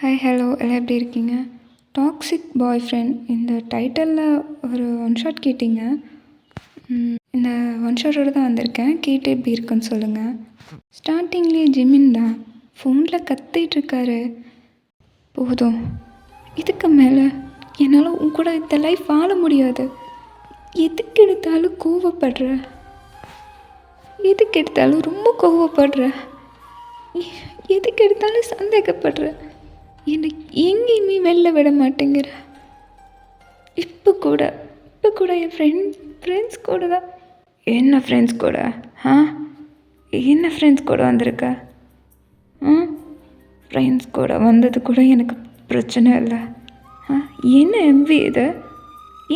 Hi hello எல்லாம் எப்படி இருக்கீங்க? டாக்ஸிக் பாய் ஃப்ரெண்ட் இந்த டைட்டலில் ஒரு ஒன் ஷாட் கேட்டிங்க. இந்த ஒன் ஷாட்டோடு தான் வந்திருக்கேன். கேட்டு எப்படி இருக்குன்னு சொல்லுங்கள். ஸ்டார்டிங்லேயே ஜிமின் தான் ஃபோனில் கத்திகிட்ருக்காரு. போதும், இதுக்கு மேலே என்னால் உன் கூட இந்த லைஃப் வாழ முடியாது. எதுக்கு எடுத்தாலும் கோவப்படுற, எதுக்கு எடுத்தாலும் ரொம்ப கோவப்படுற, எதுக்கு எடுத்தாலும் சந்தேகப்படுற, என்னை எங்கேயுமே வெளில விட மாட்டேங்கிற. இப்போ கூட என் ஃப்ரெண்ட்ஸ் கூட தான். என்ன ஃப்ரெண்ட்ஸ் கூட? என்ன ஃப்ரெண்ட்ஸ் கூட வந்திருக்க? ஃப்ரெண்ட்ஸ் கூட வந்தது கூட எனக்கு பிரச்சனை இல்லை. என்ன எம்பி இது?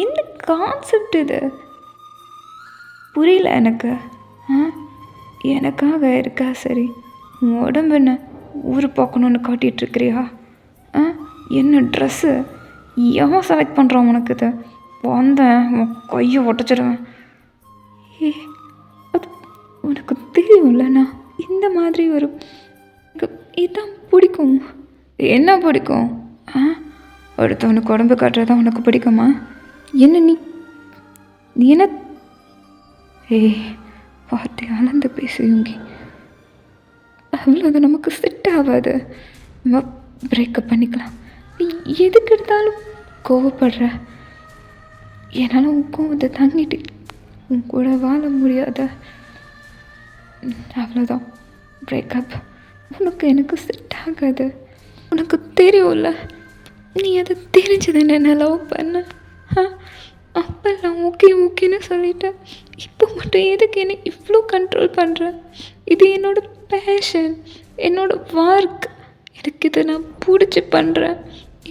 என்ன கான்செப்ட் இது? புரியல எனக்கு. எனக்காக இருக்கா சரி, உன் உடம்பு என்ன ஊர் பார்க்கணுன்னு காட்டிகிட்ருக்கிறியா? என்ன ட்ரெஸ்ஸு எவன் செலக்ட் பண்ணுறான் உனக்கு? இது வந்தேன் உன் கையை உடச்சிடுவேன். அது உனக்கு தெரியும்ல, நான் இந்த மாதிரி ஒரு இதுதான் பிடிக்கும். என்ன பிடிக்கும்? அடுத்தவனுக்கு உடம்பு காட்டுறதான் உனக்கு பிடிக்குமா? என்ன நீ என்ன வார்த்தை அளந்து பேசுவீங்க. அவ்வளோ அது நமக்கு செட் ஆகாது. நம்ம பிரேக்கப் பண்ணிக்கலாம். நீ எதுக்கு எடுத்தாலும் கோவப்படுற. என்னால் உன் கோவத்தை தாங்கிட்டு உன் கூட வாழ முடியாத. அவ்வளோதான், பிரேக்கப். உனக்கு எனக்கு செட் ஆகாது. உனக்கு தெரியும்ல, நீ அதை தெரிஞ்சதுன்னு என்ன லவ் பண்ண. அப்பெல்லாம் ஓகேன்னு சொல்லிட்டேன். இப்போ மட்டும் எதுக்கு என்னை இவ்வளோ கண்ட்ரோல் பண்ணுற? இது என்னோடய பேஷன், என்னோடய ஒர்க். எனக்கு இதை நான் பிடிச்சி பண்ணுறேன்.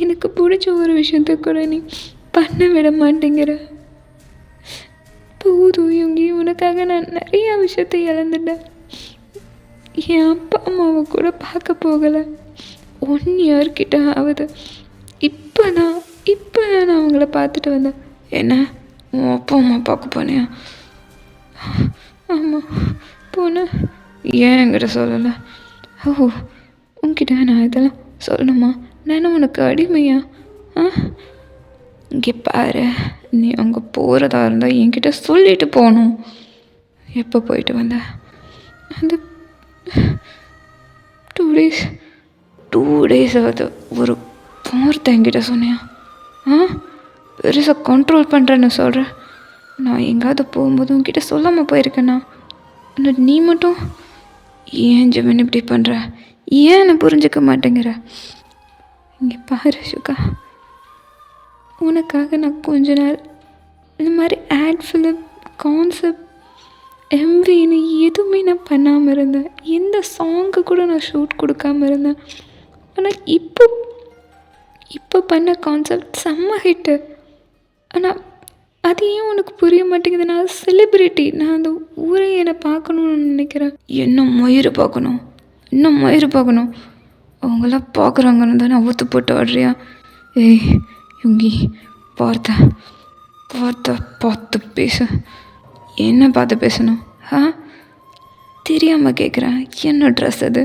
எனக்கு பிடிச்ச ஒரு விஷயத்த கூட நீ பண்ண விட மாட்டேங்கிற. போதும் இவங்க, உனக்காக நான் நிறையா விஷயத்தை இழந்துட்டேன். என் அப்பா அம்மாவை கூட பார்க்க போகலை. 1 year கிட்ட ஆகுது. இப்போ நான் அவங்கள பார்த்துட்டு வந்தேன். என்ன, உன் அப்பா அம்மா பார்க்க போனியா? ஆமாம் போனேன். ஏன் என்கிட்ட சொல்லலை? உன்கிட்ட நான் இதெல்லாம் சொல்லணுமா? நானும் உனக்கு அடிமையா? இங்கே பாரு, நீ அங்கே போகிறதா இருந்தால் என்கிட்ட சொல்லிட்டு போகணும். எப்போ போயிட்டு வந்த? அந்த 2 days ஆகுது. ஒரு வார்த்தை என்கிட்ட சொன்னியா? பெருசாக கண்ட்ரோல் பண்ணுறேன்னு சொல்கிறேன். நான் எங்கேயாவது போகும்போது உன்கிட்ட சொல்லாமல் போயிருக்கேண்ணா. ஆனால் நீ மட்டும் ஏன் ஜெமின் இப்படி பண்ணுற? ஏன் நான் புரிஞ்சிக்க மாட்டேங்கிற? இங்கே பாரு சுகா, உனக்காக நான் கொஞ்ச நாள் இந்த மாதிரி ஆட் ஃபிலிம், கான்செப்ட், எம்வின்னு எதுவுமே நான் பண்ணாமல் இருந்தேன். எந்த சாங்கு கூட நான் ஷூட் கொடுக்காமல் இருந்தேன். ஆனால் இப்போ பண்ண கான்செப்ட் செம்ம ஹிட்டு. ஆனால் அது ஏன் உனக்கு புரிய மாட்டேங்குது? நான் செலிப்ரிட்டி, நான் அந்த ஊரை என்னை பார்க்கணுன்னு நினைக்கிறேன். இன்னும் மயிறு பார்க்கணும். அவங்களாம் பார்க்குறாங்கன்னு தானே அவுத்து போட்டு ஆடுறியா? யுங்கி, பார்த்து பேசு. என்ன பார்த்து பேசணும்? தெரியாமல் கேட்குறேன். என்ன ட்ரெஸ் அது?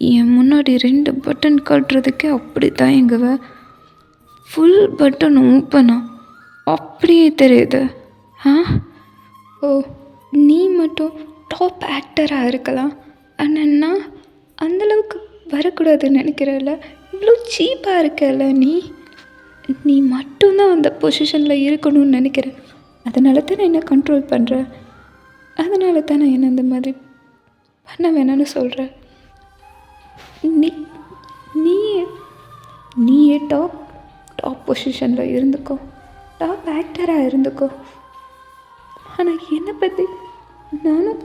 என் முன்னாடி 2 பட்டன் கட்டுறதுக்கே அப்படி தயங்குவ. ஃபுல் பட்டன் ஓப்பனா அப்படியே தெரியுது. நீ மட்டும் டாப் ஆக்டராக இருக்கலாம், ஆனால் நான் அந்தளவுக்கு வரக்கூடாதுன்னு நினைக்கிறல்ல. இவ்வளோ சீப்பாக இருக்கல்ல நீ மட்டும்தான் அந்த பொசிஷனில் இருக்கணும்னு நினைக்கிறேன். அதனால தான் நான் என்ன கண்ட்ரோல் பண்ணுறேன். அதனால தான் நான் என்ன இந்த மாதிரி பண்ண வேணான்னு சொல்கிறேன். நீயே டாப் பொசிஷனில் இருந்துக்கோ, டாப் ஆக்டராக இருந்துக்கோ. ஆனால் என்னை பற்றி நானும்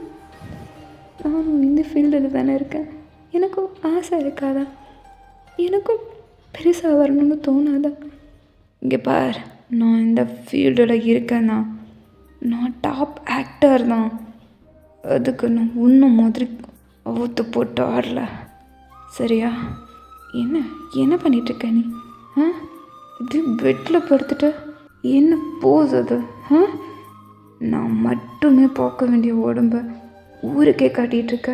இந்த ஃபீல்டில் தானே இருக்கேன். எனக்கும் ஆசை இருக்காதா? எனக்கும் பெருசாக வரணும்னு தோணாதா? இங்கே பார், நான் இந்த ஃபீல்டில் இருக்கேன்னா நான் டாப் ஆக்டர் தான். அதுக்கு நான் இன்னும் மாதிரி அவுத்து போட்டு ஆடல, சரியா? என்ன பண்ணிகிட்ருக்க நீ? இப்படி பெட்டில் படுத்துட்டு என்ன போஸ் அது? நான் மட்டுமே பார்க்க வேண்டிய உடம்ப ஊருக்கே காட்டிகிட்ருக்க.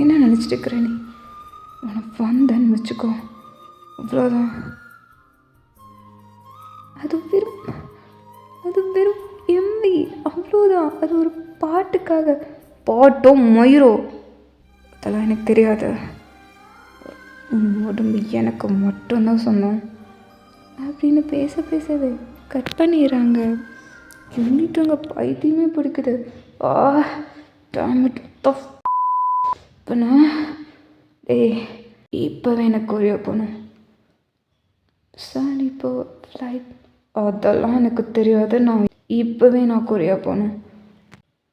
என்ன நினச்சிட்டு இருக்கிற நீ? உனக்கு வந்தேன்னு வச்சுக்கோ, அவ்வளோதான். அது வெறும் அது வெறும் எம்பி, அவ்வளோதான். அது ஒரு பாட்டுக்காக. பாட்டோ மயிரோ அதெல்லாம் எனக்கு தெரியாது. உடம்பு எனக்கு மட்டும்தான் சொன்னோம் அப்படின்னு பேசவே கட் பண்ணிடுறாங்க. யூனிட்டுங்க பைத்தியமே பிடிக்குது. டாமிட் இப்போ நான் இப்போவே எனக்கு கொரியா போகணும் சார். இப்போ ஃப்ளைட் அதெல்லாம் எனக்கு தெரியாது. இப்போவே நான் கொரியா போகணும்.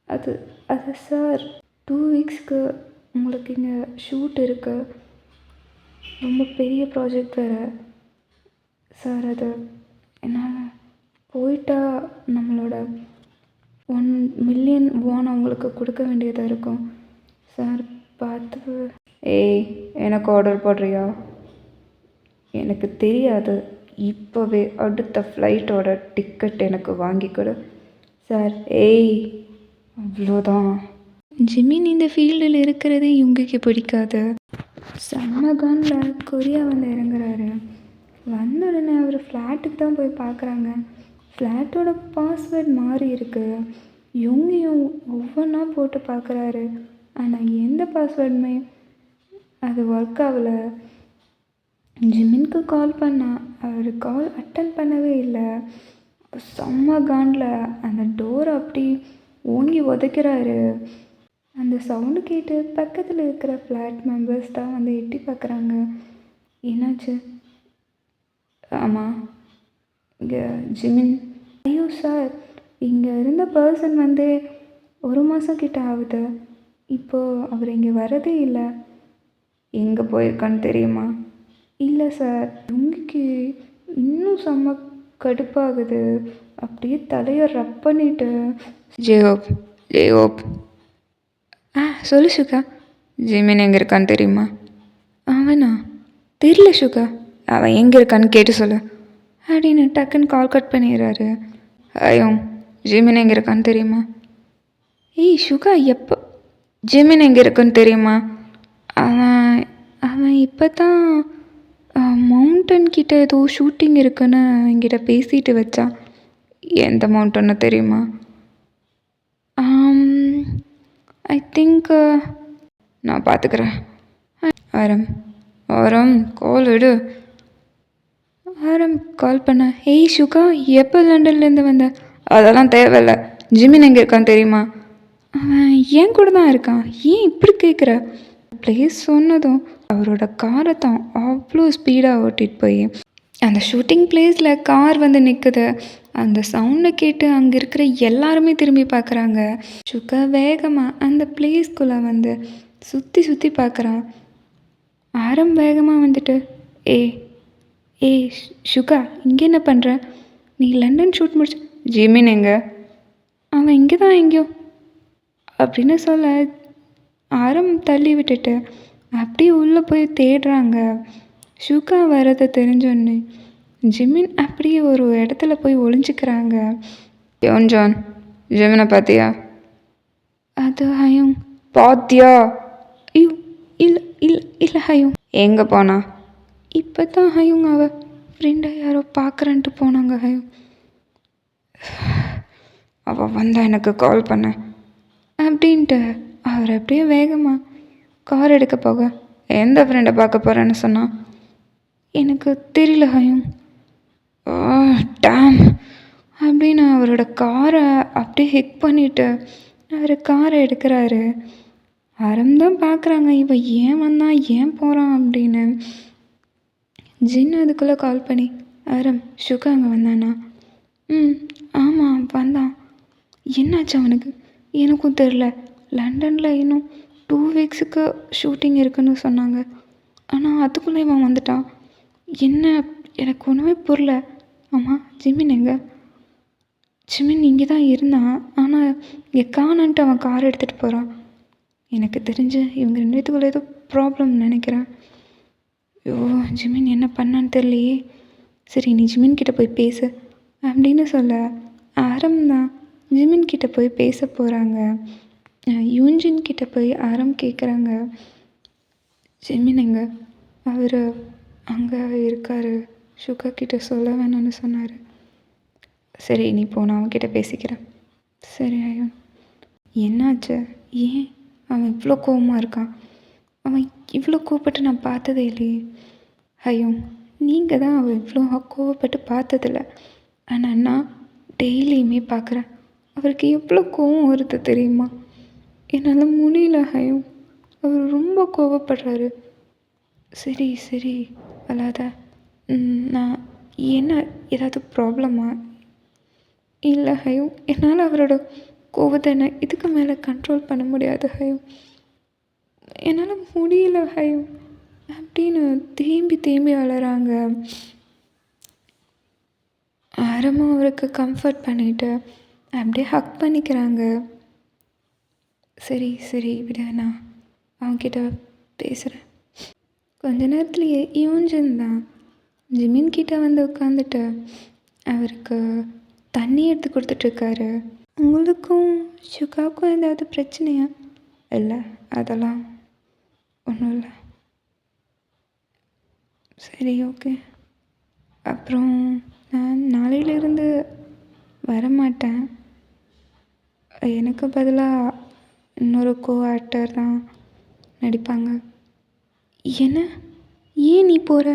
அது அது சார் 2 வீக்ஸ்க்கு உங்களுக்கு இங்கே ஷூட் இருக்கு. ரொம்ப பெரிய ப்ராஜெக்ட் வேறு சார். அது என்னால் போயிட்டா நம்மளோட 1 மில்லியன் வான் அவங்களுக்கு கொடுக்க வேண்டியதாக இருக்கும் சார். பார்த்து எனக்கு ஆர்டர் போடுறியா? எனக்கு தெரியாது. இப்போவே அடுத்த ஃப்ளைட்டோட டிக்கெட் எனக்கு வாங்கி கொடு சார். அவ்வளோதான். ஜிமின் இந்த ஃபீல்டில் இருக்கிறதே இவங்களுக்கு பிடிக்காது. செம்மகானில் கொரியா வந்து இறங்குறாரு. வந்த உடனே அவர் ஃப்ளாட்டுக்கு தான் போய் பார்க்குறாங்க. ஃப்ளாட்டோட பாஸ்வேர்ட் மாறி இருக்குது. இவங்கையும் ஒவ்வொன்றா போட்டு பார்க்குறாரு. ஆனால் எந்த பாஸ்வேர்டுமே அது ஒர்க் ஆகலை. ஜிமின்க்கு கால் பண்ணால் அவர் கால் அட்டன் பண்ணவே இல்லை. செம்ம காண்டில் அந்த டோரை அப்படி ஓங்கி உதைக்கிறாரு. அந்த சவுண்டு கேட்டு பக்கத்தில் இருக்கிற ஃப்ளாட் மெம்பர்ஸ் தான் வந்து எட்டி பார்க்குறாங்க. என்னாச்சு? ஆமாம், இங்கே ஜிமின். ஐயோ சார், இங்கே இருந்த பர்சன் வந்து 1 மாதம் கிட்ட ஆகுது. இப்போது அவர் இங்கே வரதே இல்லை. எங்கே போயிருக்கான்னு தெரியுமா? இல்லை சார். உங்களுக்கு இன்னும் செம்ம கடுப்பாகுது. அப்படியே தலையை ரப் பண்ணிட்டு ஜேஹோப் சொல்லு சுகா. ஜிமின் எங்கே இருக்கான்னு தெரியுமா? அவனா? தெரியல சுகா. அவன் எங்கே இருக்கான்னு கேட்டு சொல்லு அப்படின்னு டக்குன்னு கால் கட் பண்ணிடுறாரு. ஐயோ, ஜிமின் எங்கே இருக்கான்னு தெரியுமா? சுகா, எப்போ ஜிமின் எங்கே இருக்குன்னு தெரியுமா? அவன் அவன் இப்போ தான் மவுண்டன் கிட்ட ஏதோ ஷூட்டிங் இருக்குன்னு என்கிட்ட பேசிட்டு வச்சான். எந்த மவுண்டன்னு தெரியுமா? ஐ திங்க் நான் பார்த்துக்கிறேன். ஆரம் கால் எடு. ஆரம் கால் பண்ண. சுகா, எப்போ லண்டன்லேருந்து வந்த? அதெல்லாம் தேவையில்லை. ஜிமின் எங்கே இருக்கான்னு தெரியுமா? அவன் என் கூட தான் இருக்கான். ஏன் இப்படி கேட்குற? ப்ளீஸ் சொன்னதும் அவரோட காரை தான் அவ்வளோ ஸ்பீடாக ஓட்டிகிட்டு போய் அந்த ஷூட்டிங் பிளேஸில் கார் வந்து நிற்குது. அந்த சவுண்டை கேட்டு அங்கே இருக்கிற எல்லாருமே திரும்பி பார்க்குறாங்க. சுகா வேகமாக அந்த பிளேஸ்குள்ளே வந்து சுற்றி பார்க்குறான். ஆரம் வேகமாக வந்துட்டு சுகா, இங்கே என்ன பண்ணுற? நீ லண்டன் ஷூட் முடிச்சு. ஜிமின் எங்கே? அவன் இங்கே தான் எங்கேயோ அப்படின்னு சொல்ல ஆரம் தள்ளி விட்டுட்டு அப்படியே உள்ளே போய் தேடுறாங்க. சுகா வரதை தெரிஞ்சோன்னே ஜிமின் அப்படியே ஒரு இடத்துல போய் ஒளிஞ்சிக்கிறாங்க. ஜான், ஜிமினை பார்த்தியா? அது ஹயும். பாத்தியா? ஐயோ, இல்லை இல்லை இல்லை ஹயும். எங்கே போனா? இப்போ தான் ஹயும் அவள் ஃப்ரெண்டை யாரோ பார்க்குறேன்ட்டு போனாங்க. ஹயும் அவள் வந்தால் எனக்கு கால் பண்ண அப்படின்ட்டு அவர் அப்படியே வேகமாக கார் எடுக்க போக, எந்த ஃப்ரெண்டை பார்க்க போகிறேன்னு சொன்னான். எனக்கு தெரியல ஹயும். டேம் அப்படின்னு அவரோட காரை அப்படியே ஹிக் பண்ணிவிட்டு அவர் காரை எடுக்கிறாரு. ஆரம் தான் பார்க்குறாங்க, இவன் ஏன் வந்தான் ஏன் போகிறான் அப்படின்னு. ஜின் அதுக்குள்ளே கால் பண்ணி, ஆரம் சுகா அங்கே வந்தானா? ஆமாம் வந்தான். என்னாச்சு அவனுக்கு? எனக்கும் தெரில. லண்டனில் இன்னும் 2 வீக்ஸுக்கு ஷூட்டிங் இருக்குன்னு சொன்னாங்க. ஆனால் அதுக்குள்ளே இவன் வந்துட்டான். என்ன, எனக்கு ஒன்றுமே புரியல. ஆமாம், ஜிமின் எங்கே? ஜிமின் இங்கே தான் இருந்தான். ஆனால் இங்கே காணான்ட்டு அவன் கார் எடுத்துகிட்டு போகிறான். எனக்கு தெரிஞ்சு இவங்க 2 பேத்துக்குள்ளே ஏதோ ப்ராப்ளம் நினைக்கிறேன். ஐயோ, ஜிமின் என்ன பண்ணான்னு தெரியலையே. சரி, நீ ஜிமின் கிட்டே போய் பேசு அப்படின்னு சொல்ல ஆரம் தான் ஜிமின் கிட்டே போய் பேச போகிறாங்க. யூன்ஜின் கிட்டே போய் ஆரம் கேட்குறாங்க, ஜெமினிங்க அவர் அங்கே இருக்கார், சுகா கிட்ட சொல்ல வேணாம்னு சொன்னார். சரி நீ போ, நான் அவன்கிட்ட பேசிக்கிறேன். சரி அயன். என்னாச்சு? ஏன் அவன் இவ்வளோ கோவமாக இருக்கான்? அவன் இவ்வளோ கோவப்பட்டு நான் பார்த்ததே இல்லையே. ஐயோ, நீங்கள் தான் அவன் இவ்வளோ கோவப்பட்டு பார்த்ததில்ல. ஆனால் நான் டெய்லியுமே பார்க்குறேன். அவருக்கு எவ்வளோ கோவம் வருது தெரியுமா? என்னால் முடியல ஐயோ, அவர் ரொம்ப கோவப்படுறாரு. சரி சரி அல்லாத, நான் என்ன ஏதாவது ப்ராப்ளமா? இல்லை ஐயோ, என்னால் அவரோட கோவத்தை என்ன இதுக்கு மேலே கண்ட்ரோல் பண்ண முடியாது ஐயோ, என்னால் முடியல ஐயோ அப்படின்னு தேம்பி தேம்பி அழறாங்க. ஆரம்பம் அவருக்கு கம்ஃபர்ட் பண்ணிவிட்டு அப்படியே ஹக் பண்ணிக்கிறாங்க. சரி சரி விட, நான் அவன்கிட்ட பேசுகிறேன். கொஞ்ச நேரத்துலேயே யூன்ஜன் தான் ஜிமின் கிட்ட வந்து உட்காந்துட்டு அவருக்கு தண்ணி எடுத்து கொடுத்துட்ருக்காரு. உங்களுக்கும் சுகாவுக்கும் ஏதாவது பிரச்சனையா? இல்லை, அதெல்லாம் ஒன்றும் இல்லை. சரி ஓகே. அப்புறம் நான் நாளையிலேருந்து வரமாட்டேன். எனக்கு பதிலாக இன்னொரு ஆக்டர் தான் நடிப்பாங்க. என்ன? ஏன் நீ போகிற?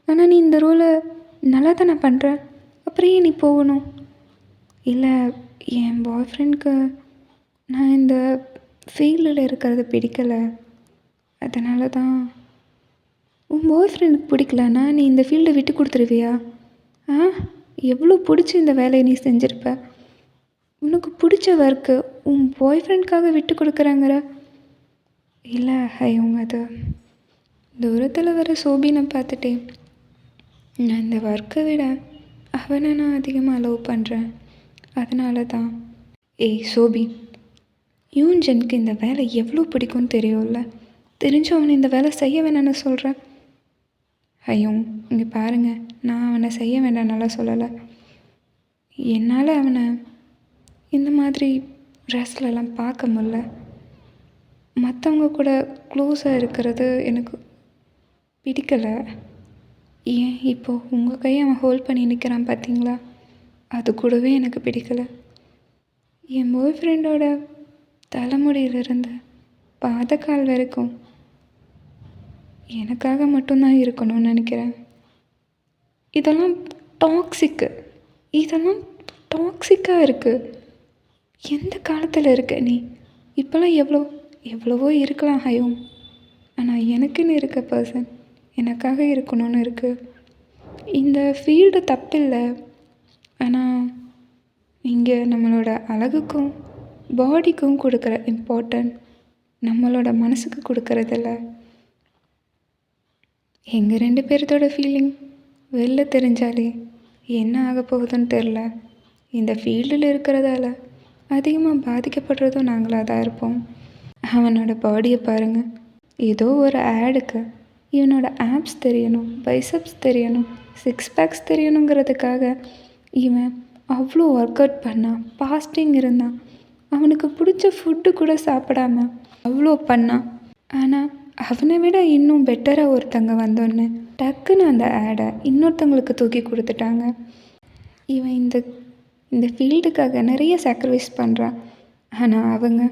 ஆனால் நீ இந்த ரோலை நல்லா தானே பண்ணுற, அப்புறம் ஏன் நீ போகணும்? இல்லை, என் பாய் ஃப்ரெண்டுக்கு நான் இந்த ஃபீல்டில் இருக்கிறது பிடிக்கலை, அதனால தான். உன் பாய் ஃப்ரெண்டுக்கு பிடிக்கலன்னா நீ இந்த ஃபீல்டை விட்டு கொடுத்துருவியா? எவ்வளோ பிடிச்சி இந்த வேலையை நீ செஞ்சுருப்ப. உனக்கு பிடிச்ச ஒர்க்கு உன் பாய் ஃப்ரெண்டுக்காக விட்டு கொடுக்குறாங்கிற? இல்லை ஐயோங்க, அது தூரத்தில் வர சோபினை பார்த்துட்டேன். நான் இந்த ஒர்க்கை விட அவனை நான் அதிகமாக லவ் பண்ணுறேன், அதனால தான். ஏய் சோபி, யூன்ஜனுக்கு இந்த வேலை எவ்வளோ பிடிக்கும்னு தெரியும்ல, தெரிஞ்சு அவனை இந்த வேலை செய்ய வேணான்னு சொல்கிறேன். ஐயோ இங்கே பாருங்கள், நான் அவனை செய்ய வேண்டாம்னால சொல்லலை. என்னால் அவனை இந்த மாதிரி ட்ரெஸ்லலாம் பார்க்க முடில. மற்றவங்க கூட க்ளோஸாக இருக்கிறது எனக்கு பிடிக்கலை. ஏன் இப்போது உங்கள் கையை அவன் ஹோல்ட் பண்ணி நிற்கிறான் பார்த்தீங்களா, அது கூடவே எனக்கு பிடிக்கலை. என் பாய் ஃப்ரெண்டோட தலைமுடியிலிருந்து பாதக்கால் வரைக்கும் எனக்காக மட்டும்தான் இருக்கணும்னு நினைக்கிறேன். இதெல்லாம் டாக்ஸிக்காக இருக்குது. எந்த காலத்தில் இருக்க நீ? இப்போலாம் எவ்வளவோ இருக்கலாம் ஹையும், ஆனால் எனக்குன்னு இருக்க பர்சன் எனக்காக இருக்கணும்னு இருக்குது. இந்த ஃபீல்டு தப்பில்லை, ஆனால் இங்கே நம்மளோட அழகுக்கும் பாடிக்கும் கொடுக்குற இம்பார்ட்டன்ட் நம்மளோட மனசுக்கு கொடுக்கறதில்ல. எங்கள் 2 பேர்த்தோட ஃபீலிங் வெளில தெரிஞ்சாலே என்ன ஆக போகுதுன்னு தெரில. இந்த ஃபீல்டில் இருக்கிறதால அதிகமாக பாதிக்கப்படுறதும் நாங்களாக தான் இருப்போம். அவனோட பாடியை பாருங்கள், ஏதோ ஒரு ஆடுக்கு இவனோட ஆப்ஸ் தெரியணும், பைசப்ஸ் தெரியணும், 6 பேக்ஸ் தெரியணுங்கிறதுக்காக இவன் அவ்வளோ ஒர்க் அவுட் பண்ணான், ஃபாஸ்டிங் இருந்தான், அவனுக்கு பிடிச்ச ஃபுட்டு கூட சாப்பிடாம அவ்வளோ பண்ணான். ஆனால் அவனை விட இன்னும் பெட்டராக ஒருத்தங்க வந்தோன்னு டக்குன்னு அந்த ஆடை இன்னொருத்தங்களுக்கு தூக்கி கொடுத்துட்டாங்க. இவன் இந்த ஃபீல்டுக்காக நிறைய சாக்ரிஃபைஸ் பண்ணுறான், ஆனால் அவங்க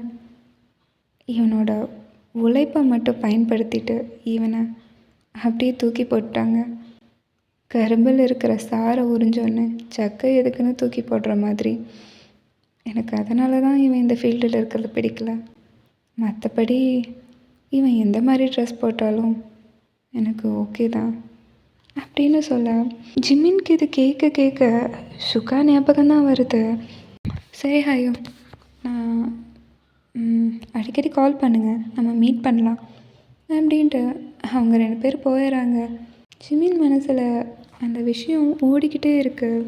இவனோட உழைப்பை மட்டும் பயன்படுத்திட்டு இவனை அப்படியே தூக்கி போட்டாங்க. கரும்பில் இருக்கிற சாரை உறிஞ்சோன்னு சக்கை எதுக்குன்னு தூக்கி போடுற மாதிரி. எனக்கு அதனால தான் இவன் இந்த ஃபீல்டில் இருக்கிறது பிடிக்கல. மற்றபடி இவன் எந்த மாதிரி ட்ரெஸ் போட்டாலும் எனக்கு ஓகே தான் அப்படின்னு சொல்ல, ஜிம்மின்க்கு இது கேட்க கேட்க சுகா ஞாபகம் தான் வருது. சரி ஹையோ, நான் அடிக்கடி கால் பண்ணுங்கள், நம்ம மீட் பண்ணலாம் அப்படின்ட்டு அவங்க 2 பேர் போயிடறாங்க. ஜிம்மின் மனசில் அந்த விஷயம் ஓடிக்கிட்டே இருக்குது.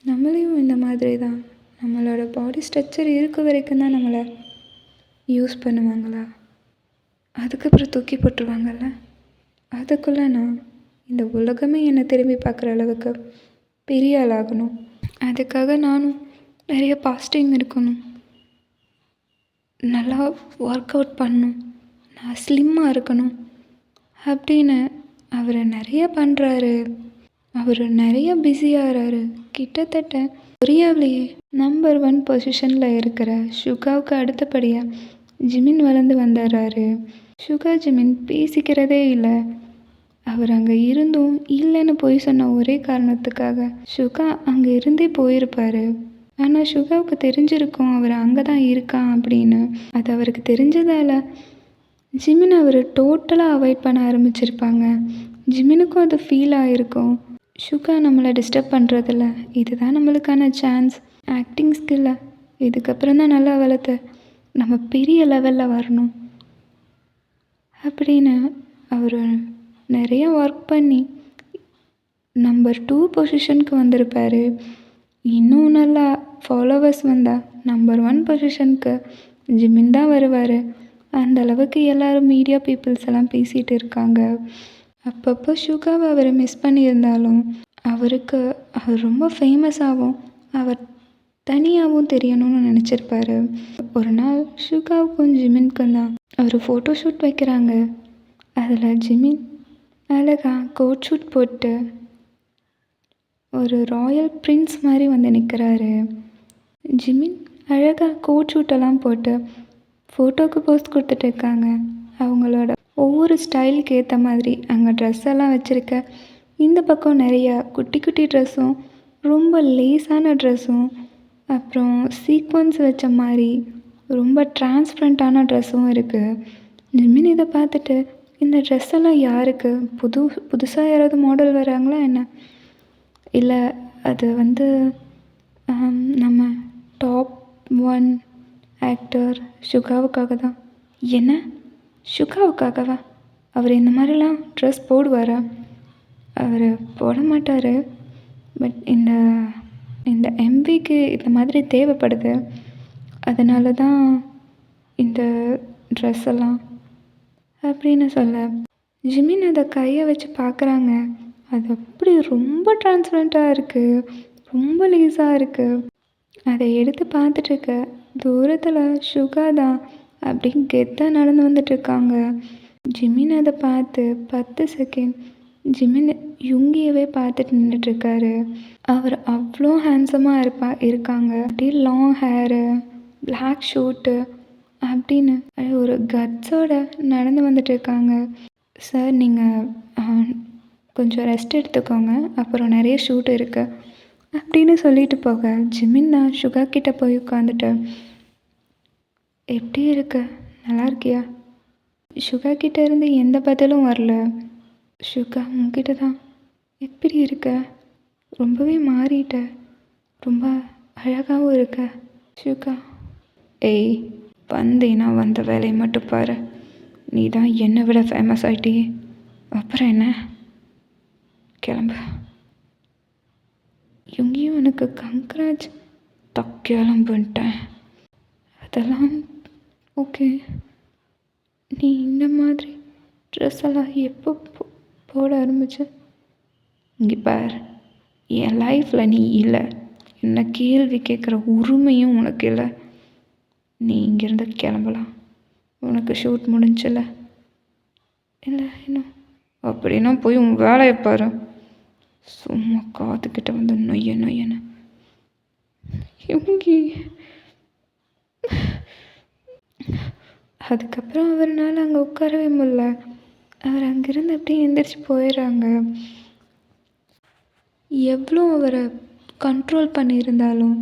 நம்மளையும் இந்த மாதிரி தான், நம்மளோட பாடி ஸ்ட்ரக்சர் இருக்க வரைக்கும் தான் நம்மளை யூஸ் பண்ணுவாங்களா, அதுக்கப்புறம் தூக்கி போட்டுருவாங்கல்ல. அதுக்குள்ளே நான் இந்த உலகமே என்னை திரும்பி பார்க்குற அளவுக்கு பெரிய ஆளாகணும். அதுக்காக நானும் நிறைய பாஸ்டிங் இருக்கணும், நல்லா ஒர்க் அவுட் பண்ணணும், நான் ஸ்லிம்மாக இருக்கணும், அப்படின்னு அவர் நிறைய பண்ணுறாரு. அவர் நிறைய பிஸியாகிறாரு. கிட்டத்தட்ட கொரியாவிலேயே நம்பர் 1 பொசிஷனில் இருக்கிற ஷுகாவுக்கு அடுத்தபடியாக ஜிமின் வளர்ந்து வந்துடுறாரு. ஷுகா ஜிமின் பேசிக்கிறதே இல்லை. அவர் அங்கே இருந்தும் இல்லைன்னு போய் சொன்ன ஒரே காரணத்துக்காக ஷுகா அங்கே இருந்தே போயிருப்பார். ஆனால் ஷுகாவுக்கு தெரிஞ்சிருக்கும் அவர் அங்கே தான் இருக்கான் அப்படின்னு. அது அவருக்கு தெரிஞ்சதால் ஜிமின் அவர் டோட்டலாக அவாய்ட் பண்ண ஆரம்பிச்சிருப்பாங்க. ஜிமினுக்கும் அது ஃபீல் ஆகிருக்கும். ஷுகா நம்மளை டிஸ்டர்ப் பண்ணுறதில்ல, இதுதான் நம்மளுக்கான சான்ஸ், ஆக்டிங் ஸ்கில்லை இதுக்கப்புறம் தான் நல்லா வளர்த்து நம்ம பெரிய லெவலில் வரணும் அப்படின்னு அவர் நிறைய ஒர்க் பண்ணி நம்பர் 2 பொசிஷனுக்கு வந்திருப்பார். இன்னும் நல்லா ஃபாலோவர்ஸ் வந்தால் நம்பர் 1 பொசிஷனுக்கு ஜிமின் தான் வருவார். அந்த அளவுக்கு எல்லோரும் மீடியா பீப்புள்ஸ் எல்லாம் பேசிகிட்டு இருக்காங்க. அப்பப்போ ஷுகாவை அவர் மிஸ் பண்ணியிருந்தாலும் அவர் ரொம்ப ஃபேமஸாகவும் அவர் தனியாகவும் தெரியணும்னு நினச்சிருப்பாரு. ஒரு நாள் ஷுகாவுக்கும் ஜிமின்க்கும் தான் ஒரு ஃபோட்டோ ஷூட் வைக்கிறாங்க. அதில் ஜிமின் அழகாக கோட் ஷூட் போட்டு ஒரு ராயல் பிரின்ஸ் மாதிரி வந்து நிற்கிறாரு. ஜிமின் அழகாக கோட் ஷூட்டெல்லாம் போட்டு ஃபோட்டோவுக்கு போஸ்ட் கொடுத்துட்டு இருக்காங்க. அவங்களோட ஒவ்வொரு ஸ்டைலுக்கு ஏற்ற மாதிரி அங்கே ட்ரெஸ் எல்லாம் வச்சுருக்க. இந்த பக்கம் நிறையா குட்டி குட்டி ட்ரெஸ்ஸும் ரொம்ப லேஸான ட்ரெஸ்ஸும் அப்புறம் சீக்வன்ஸ் வச்ச மாதிரி ரொம்ப டிரான்ஸ்பரண்ட்டான ட்ரெஸ்ஸும் இருக்குது. ஜிமின் இதை பார்த்துட்டு இந்த ட்ரெஸ் எல்லாம் யாருக்கு, புதுசாக யாராவது மாடல் வராங்களா என்ன, இல்லை அது வந்து நம்ம டாப் 1 ஆக்டர் ஷுகாவுக்காக தான். என்ன, ஷுகாவுக்காகவா? அவர் இந்த மாதிரிலாம் ட்ரெஸ் போடுவாரா? அவர் போட மாட்டார். பட் இந்த எம்பிக்கு இந்த மாதிரி தேவைப்படுது, அதனால தான் இந்த ட்ரெஸ் எல்லாம் அப்படின்னு சொல்ல ஜிமின் அதை கையை வச்சு பார்க்குறாங்க. அது அப்படி ரொம்ப டிரான்ஸ்பரண்ட்டாக இருக்குது, ரொம்ப லேஸாக இருக்குது. அதை எடுத்து பார்த்துட்ருக்க தூரத்தில் ஷுகா தான் அப்படின்னு கெத்தாக நடந்து வந்துட்டுருக்காங்க. ஜிமின் அதை பார்த்து 10 செகண்ட் ஜிமின் யுங்கியவே பார்த்துட்டு நின்றுட்டுருக்காரு. அவர் அவ்வளோ ஹேண்ட்ஸமாக இருக்காங்க. அப்படியே லாங் ஹேரு, பிளாக் ஷூட்டு அப்படின்னு ஒரு கட்ஸோட நடந்து வந்துட்டுருக்காங்க. சார், நீங்கள் கொஞ்சம் ரெஸ்ட் எடுத்துக்கோங்க, அப்புறம் நிறைய ஷூட் இருக்குது அப்படின்னு சொல்லிட்டு போக ஜிமின் தான் ஷுகா கிட்டே போய் உட்காந்துட்டு, எப்படி இருக்க, நல்லா இருக்கியா? ஷுகா கிட்டே இருந்து எந்த பதிலும் வரல. ஷுகா, உங்ககிட்ட தான், எப்படி இருக்க, ரொம்பவே மாறிட்ட, ரொம்ப அழகாகவும் இருக்க. ஷுகா, ஏய், வந்தேன்னா வந்த வேலையை மட்டும் பாரு, நீ தான் என்னை விட ஃபேமஸ் ஆகிட்டியே, அப்புறம் என்ன, கிளம்பு. இங்கேயும் எனக்கு கங்க்ராஜ், கிளம்புன்ட்டேன். அதெல்லாம் ஓகே, நீ இந்த மாதிரி ட்ரெஸ் எல்லாம் எப்போ போட ஆரம்பிச்ச? இங்கே பார், என் லைஃப்பில் நீ இல்லை, என்ன கேள்வி கேட்குற உரிமையும் உனக்கு இல்லை. நீ இங்கேருந்து கிளம்பலாம், உனக்கு ஷூட் முடிஞ்சில்ல? இல்லை இன்னும். அப்படின்னா போய் உன் வேலையை பாரு, சும்மா காத்துக்கிட்ட வந்து நொய்யன்னு. இவங்க அதுக்கப்புறம் அவர்னால அங்கே உட்காரவே முடியல. அவர் அங்கேருந்து அப்படியே எந்திரிச்சு போயிடுறாங்க. எவ்வளோ அவரை கண்ட்ரோல் பண்ணியிருந்தாலும்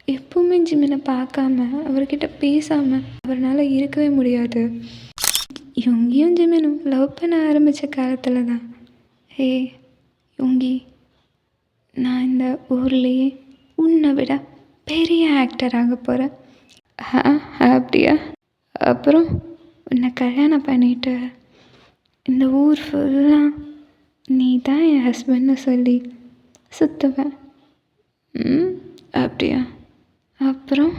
எப்பவுமே ஜிமினை பார்க்காம அவர்கிட்ட பேசாமல் அவரால் இருக்கவே முடியாது. இவங்கியும் ஜிமினும் லவ் பண்ண ஆரம்பித்த காலத்தில் தான், ஹே யுங்கி, நான் இந்த ஊர்லேயே உன்னை விட பெரிய ஆக்டர் ஆக போகிறேன். அப்படியா? அப்புறம் உன்னை கல்யாணம் பண்ணிட்டு இந்த ஊர் ஃபுல்லாக நீ தான் என் ஹஸ்பண்ட்னு சொல்லி சுற்றுவேன். அப்படியா? அப்புறம்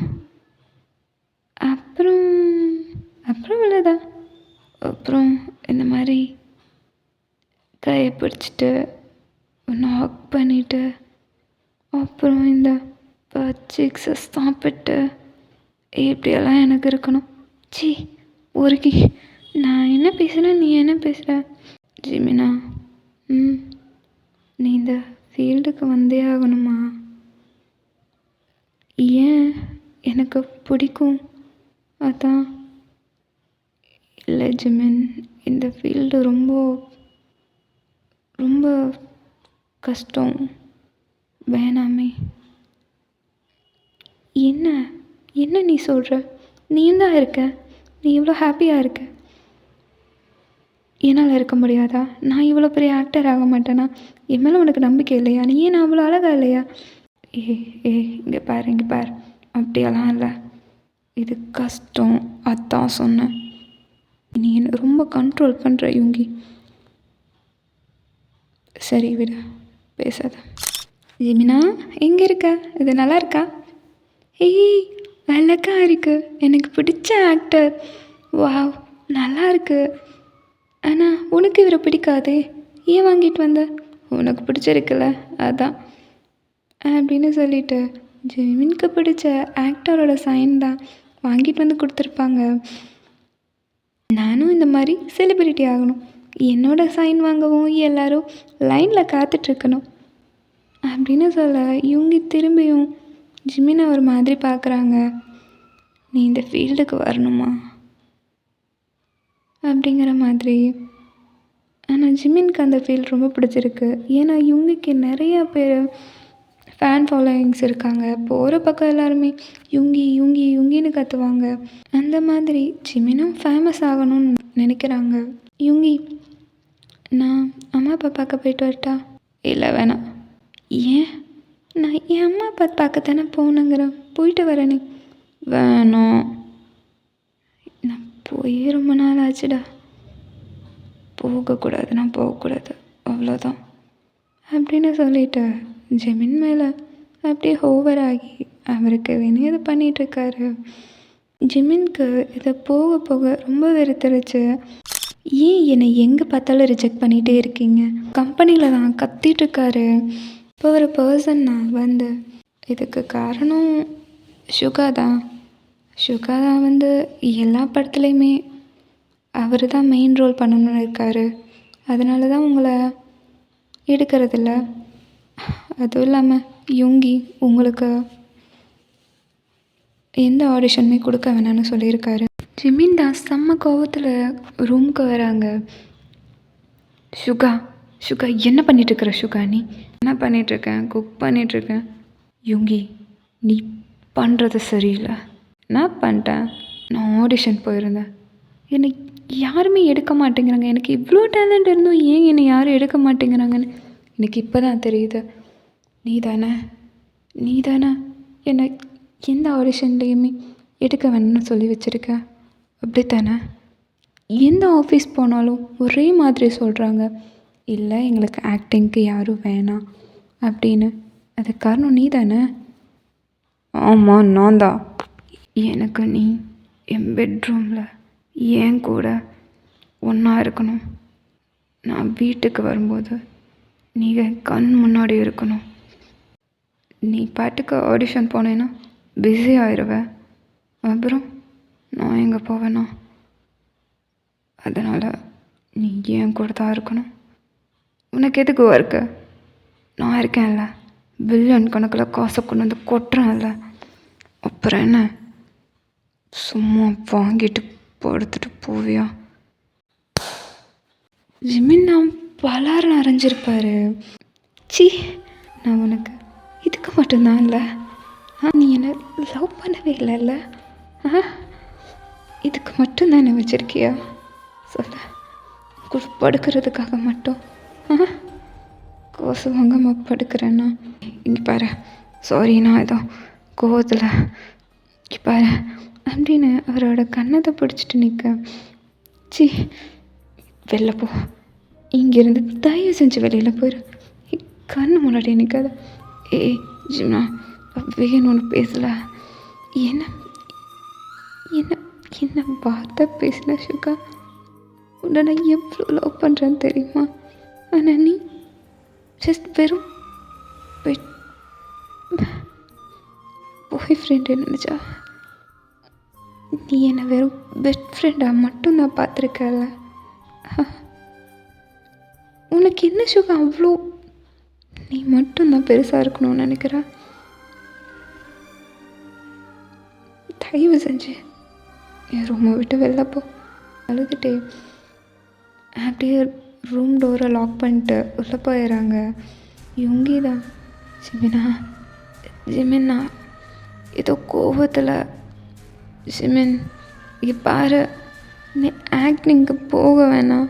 அப்புறம் அப்புறம் இவ்வளோதான். அப்புறம் இந்த மாதிரி கையை பிடிச்சிட்டு ஒன்று ஹக் பண்ணிவிட்டு அப்புறம் இந்த சிக்ஸை சாப்பிட்டு இப்படியெல்லாம் எனக்கு இருக்கணும். சி, ஒருக்கி நான் என்ன பேசுகிறேன், நீ என்ன பேசுகிற? ஜிமினா, ம், நீ இந்த ஃபீல்டுக்கு வந்தே ஆகணுமா? ஏன்? எனக்கு பிடிக்கும், அதான். இல்லை ஜிமின், இந்த ஃபீல்டு ரொம்ப ரொம்ப கஷ்டம், வேணாமே. என்ன என்ன நீ சொல்கிற? நீயும் தான் இருக்க, நீ இவ்வளோ ஹாப்பியாக இருக்க, என்னால் இருக்க முடியாதா? நான் இவ்வளோ பெரிய ஆக்டர் ஆக மாட்டேனா? என் மேலே உனக்கு நம்பிக்கை இல்லையா? நீ ஏன் நான் அவ்வளோ அழகா இல்லையா? ஏ ஏ இங்கே பாரு, இங்கே பாரு, அப்படியெல்லாம் இல்லை, இது கஷ்டம், அதான் சொன்னேன். நீ என்னை ரொம்ப கண்ட்ரோல் பண்ணுற யுங்கி. சரி விட, பேசாத. ஜிமினா, எங்கே இருக்க? இது நல்லா இருக்கா? ஏய், அழகா இருக்கு, எனக்கு பிடிச்ச ஆக்டர், வாவ், நல்லா இருக்கு. ஆனால் உனக்கு இவரை பிடிக்காதே, ஏன் வாங்கிட்டு வந்த? உனக்கு பிடிச்சிருக்குல்ல, அதான் அப்படின்னு சொல்லிட்டு ஜிமினுக்கு பிடிச்ச ஆக்டரோட சைன் தான் வாங்கிட்டு வந்து கொடுத்துருப்பாங்க. நானும் இந்த மாதிரி செலிப்ரிட்டி ஆகணும், என்னோட சைன் வாங்கவும் எல்லோரும் லைனில் காத்துட்ருக்கணும் அப்படின்னு சொல்ல இவங்க திரும்பியும் ஜிமினை ஒரு மாதிரி பார்க்குறாங்க. நீ இந்த ஃபீல்டுக்கு வரணுமா அப்படிங்கிற மாதிரி. ஆனால் ஜிமினுக்கு அந்த ஃபீல்டு ரொம்ப பிடிச்சிருக்கு. ஏன்னா இவங்களுக்கு நிறையா பேர் ஃபேன் ஃபாலோயிங்ஸ் இருக்காங்க. போகிற பக்கம் எல்லாருமே யுங்கி யுங்கி யுங்கின்னு கற்றுவாங்க. அந்த மாதிரி ஜிமினும் ஃபேமஸ் ஆகணும்னு நினைக்கிறாங்க. யுங்கி, நான் அம்மா அப்பா பார்க்க போயிட்டு வரட்டா? இல்லை வேணாம். ஏன்? நான் என் அம்மா அப்பா பார்க்க தானே போகணுங்கிறேன், போயிட்டு வரேனே. வேணாம், நான் போய் ரொம்ப நாள் ஆச்சுடா, போகக்கூடாது, நான் போகக்கூடாது, அவ்வளோதான் அப்படின்னு சொல்லிட்டு ஜிமின் மேலே அப்படியே ஓவர் ஆகி அவருக்கு வினியது பண்ணிகிட்ருக்காரு. ஜிமின்க்கு இதை போக போக ரொம்ப வெறுத்துருச்சு. ஏன் என்னை எங்கே பார்த்தாலும் ரிஜெக்ட் பண்ணிகிட்டே இருக்கீங்க? கம்பெனியில் தான் கத்திகிட்ருக்காரு. இப்போ ஒரு பர்சன் நான் வந்து இதுக்கு காரணம் சுகா தான். சுகா தான் வந்து எல்லா படத்துலையுமே அவர் தான் மெயின் ரோல் பண்ணணுன்னு இருக்கார். அதனால தான் உங்களை எடுக்கிறதில்ல. அதுவும் இல்லாமல் யுங்கி உங்களுக்கு எந்த ஆடிஷனுமே கொடுக்க வேணான்னு சொல்லியிருக்காரு. ஜிமின் தான் செம்ம கோவத்தில் ரூமுக்கு வராங்க. சுகா, சுகா என்ன பண்ணிகிட்ருக்குற? சுகா, நீ என்ன பண்ணிகிட்ருக்கேன்? குக் பண்ணிகிட்ருக்கேன். யுங்கி, நீ பண்ணுறது சரியில்லை. நான் பண்ணிட்டேன், நான் ஆடிஷன் போயிருந்தேன், என்னை யாருமே எடுக்க மாட்டேங்கிறாங்க. எனக்கு இவ்வளோ டேலண்ட் இருந்தும் ஏன் என்னை யாரும் எடுக்க மாட்டேங்கிறாங்கன்னு எனக்கு இப்போ தான் தெரியுது. நீ தானே என்னை எந்த ஆடிஷன்லேயுமே எடுக்க வேணும்னு சொல்லி வச்சுருக்க, அப்படித்தானே? எந்த ஆஃபீஸ் போனாலும் ஒரே மாதிரி சொல்கிறாங்க, இல்லை எங்களுக்கு ஆக்டிங்க்கு யாரும் வேணாம் அப்படின்னு. அதுக்கு காரணம் நீ தானே? ஆமாம், நான் தான். எனக்கு நீ என் பெட்ரூமில் ஏன் கூட ஒன்றா இருக்கணும். நான் வீட்டுக்கு வரும்போது நீங்கள் கண் முன்னாடி இருக்கணும். நீ பாட்டுக்கு ஆடிஷன் போனேன்னா பிஸி ஆயிடுவேன், அப்புறம் நான் எங்கே போவேன்னா? அதனால் நீ ஏன் கூட தான் இருக்கணும். உனக்கு எதுக்கு ஒர்க்கு? நான் இருக்கேன்ல, பில்லியன் கணக்கில் காசை கொண்டு வந்து கொட்டுறேன்ல, அப்புறம் என்ன சும்மா வாங்கிட்டு படுத்துட்டு போவியா? ஜிமின் நான் பலாறு அரைஞ்சிருப்பார். சி, நான் உனக்கு இதுக்கு மட்டும்தான் இல்லை, நீ என்னை லவ் பண்ணவே இல்லைல்ல, இதுக்கு மட்டும்தான் என்ன வச்சுருக்கியா? சொல்ல, படுக்கிறதுக்காக மட்டும் காசு வாங்காமல் படுக்கிறேன்னா? இங்கே பாரு, சாரி, நான் ஏதோ கோவத்தில், இங்கே பாரு அப்படின்னு அவரோட கண்ணத்தை பிடிச்சிட்டு நிற்க. சி, வெளில போ, இங்கேருந்து தயவு செஞ்சு வெளியில் போயிரு, கண்ணு முன்னாடி நிற்காத. ஏய் ஜிம்னா, வேணும்னு பேசலை, என்ன என்ன என்ன வார்த்தை பேசின சுகா? உன்னை நான் எவ்வளோ லவ் பண்ணுறேன்னு தெரியுமா? ஆனால் நீ ஜஸ்ட் வெறும் பாய் ஃப்ரெண்டு நினச்சா நீ என்னை வெறும் பெஸ்ட் ஃப்ரெண்டாக மட்டும் நான் பார்த்துருக்கல. உனக்கு என்ன சுகா அவ்வளோ நீ மட்டும் தான் பெருசாக இருக்கணும்னு நினைக்கிற? தயவு செஞ்சு என் ரூமை விட்டு வெளில போ. அழுதுகிட்டே அப்படியே ரூம் டோரை லாக் பண்ணிட்டு உள்ளே போயிடுறாங்க. யுங்கி தான், ஜிமின்னா ஏதோ கோவத்தில், ஜிமின் இங்கே பாரு, நீ ஆக்டிங்க்கு போக வேணாம்,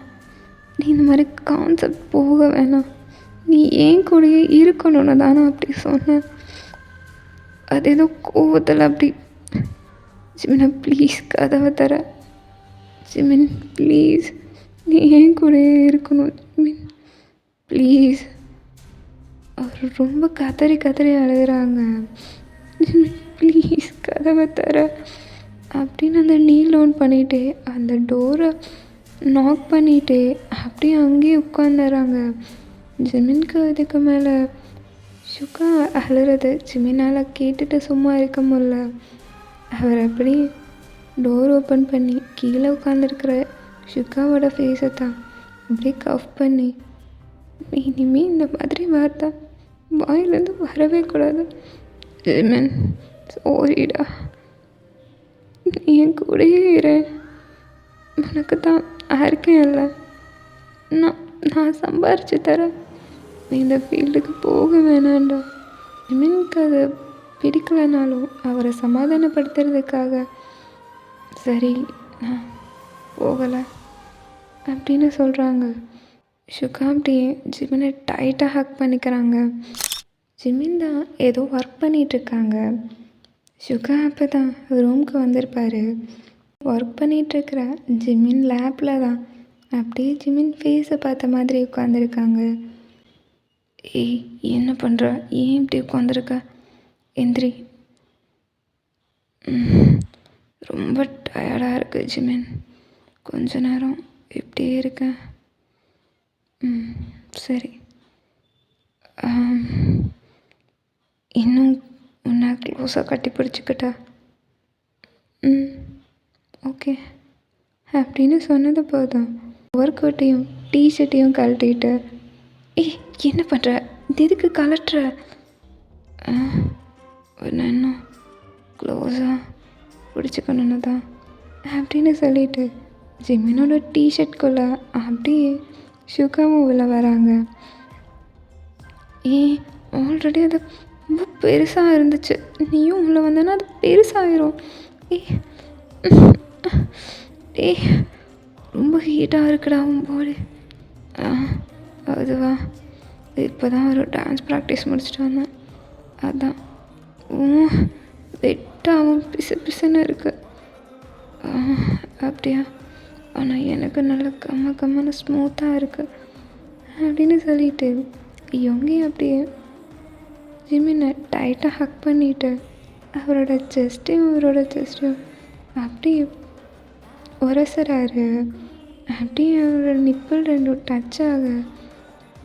நீ இந்த மாதிரி கான்செப்ட் போக வேணாம், நீ ஏன் கூடயே இருக்கணும்னு தானே அப்படி சொன்னேன். அது ஏதோ கோவத்தில் அப்படி. ஜிமினா ப்ளீஸ் கதவை தர, ஜிமின் ப்ளீஸ் நீ ஏன் கூடயே இருக்கணும் ஜிமின் ப்ளீஸ். அவர் ரொம்ப கதறி கதறி அழுகிறாங்க. ஜிமின் ப்ளீஸ் கதவை தர அப்படின்னு அந்த நீல் ஆன் பண்ணிகிட்டே அந்த டோரை நாக் பண்ணிகிட்டே அப்படியே அங்கேயே உட்காந்துறாங்க. ஜிமின்க்கு அதுக்கு மேலே சுகா அழுறது ஜிமினால் கேட்டுட்டு சும்மா இருக்க முடியல. அவர் அப்படி டோர் ஓப்பன் பண்ணி கீழே உட்காந்துருக்கிற சுகாவோட ஃபேஸை தான் அப்படியே கஃப் பண்ணி, இனிமேல் இந்த மாதிரி வார்த்தை வாயிலேருந்து வரவே கூடாது ஜிமின், சாரிடா, நீ என் கூடயே இரு, உனக்கு தான் யாருக்கும் இல்லை, நான் சம்பாரித்து தரேன், நீ இந்த ஃபீல்டுக்கு போக வேணாண்டா. ஜிமினுக்கு அது பிடிக்கலைனாலும் அவரை சமாதானப்படுத்துறதுக்காக சரி நான் போகலை அப்படின்னு சொல்கிறாங்க. சுகா அப்படியே ஜிமினை டைட்டாக ஹக் பண்ணிக்கிறாங்க. ஜிமின் தான் ஏதோ ஒர்க் பண்ணிகிட்ருக்காங்க. சுகா அப்போ தான் ரூமுக்கு வந்திருப்பார். ஒர்க் பண்ணிகிட்ருக்கிற ஜிமின் லேப்பில் தான் அப்படியே ஜிமின் ஃபேஸை பார்த்த மாதிரி உட்காந்துருக்காங்க. ஏய் என்ன பண்ணுற, ஏன் இப்படி உட்காந்துருக்க, எந்திரி, ரொம்ப டயர்டாக இருக்குது ஜிமின், கொஞ்ச நேரம் இப்படியே இருக்கேன். சரி, இன்னும் உன்னை க்ளோஸாக கட்டி பிடிச்சிக்கிட்டா? ஓகே அப்படின்னு சொன்னது போதும் ஒர்க் கோட்டையும் டிஷர்ட்டையும் கழட்டிட்டு, ஏய் என்ன பண்ணுற, இது எதுக்கு கலட்டுற, உன்னை இன்னும் க்ளோஸாக பிடிச்சிக்கணுன்னு தான் அப்படின்னு சொல்லிட்டு ஜிமினோட டிஷர்ட்குள்ளே அப்படியே சுகாவும் உள்ள வராங்க. ஆல்ரெடி அது ரொம்ப பெருசாக இருந்துச்சு, நீயும் உள்ள வந்தோன்னா அது பெருசாகிரும். ஏய் ரொம்ப ஹீட்டாக இருக்குடா உன் பாடி. அதுவா, இப்போ தான் ஒரு டான்ஸ் ப்ராக்டிஸ் முடிச்சுட்டு வந்தேன், அதான் வெட்டாகவும் பிசு பிசுன்னு இருக்கு. அப்படியா, ஆனால் எனக்கு நல்ல கம்மன ஸ்மூத்தாக இருக்குது அப்படின்னு சொல்லிட்டு யோங்கி அப்படியே ஜிமினை டைட்டாக ஹக் பண்ணிவிட்டு அவரோட செஸ்ட்டையும் அப்படியே உரசுறாரு. அப்படியே அவரோட நிப்பிள் ரெண்டும் டச் ஆக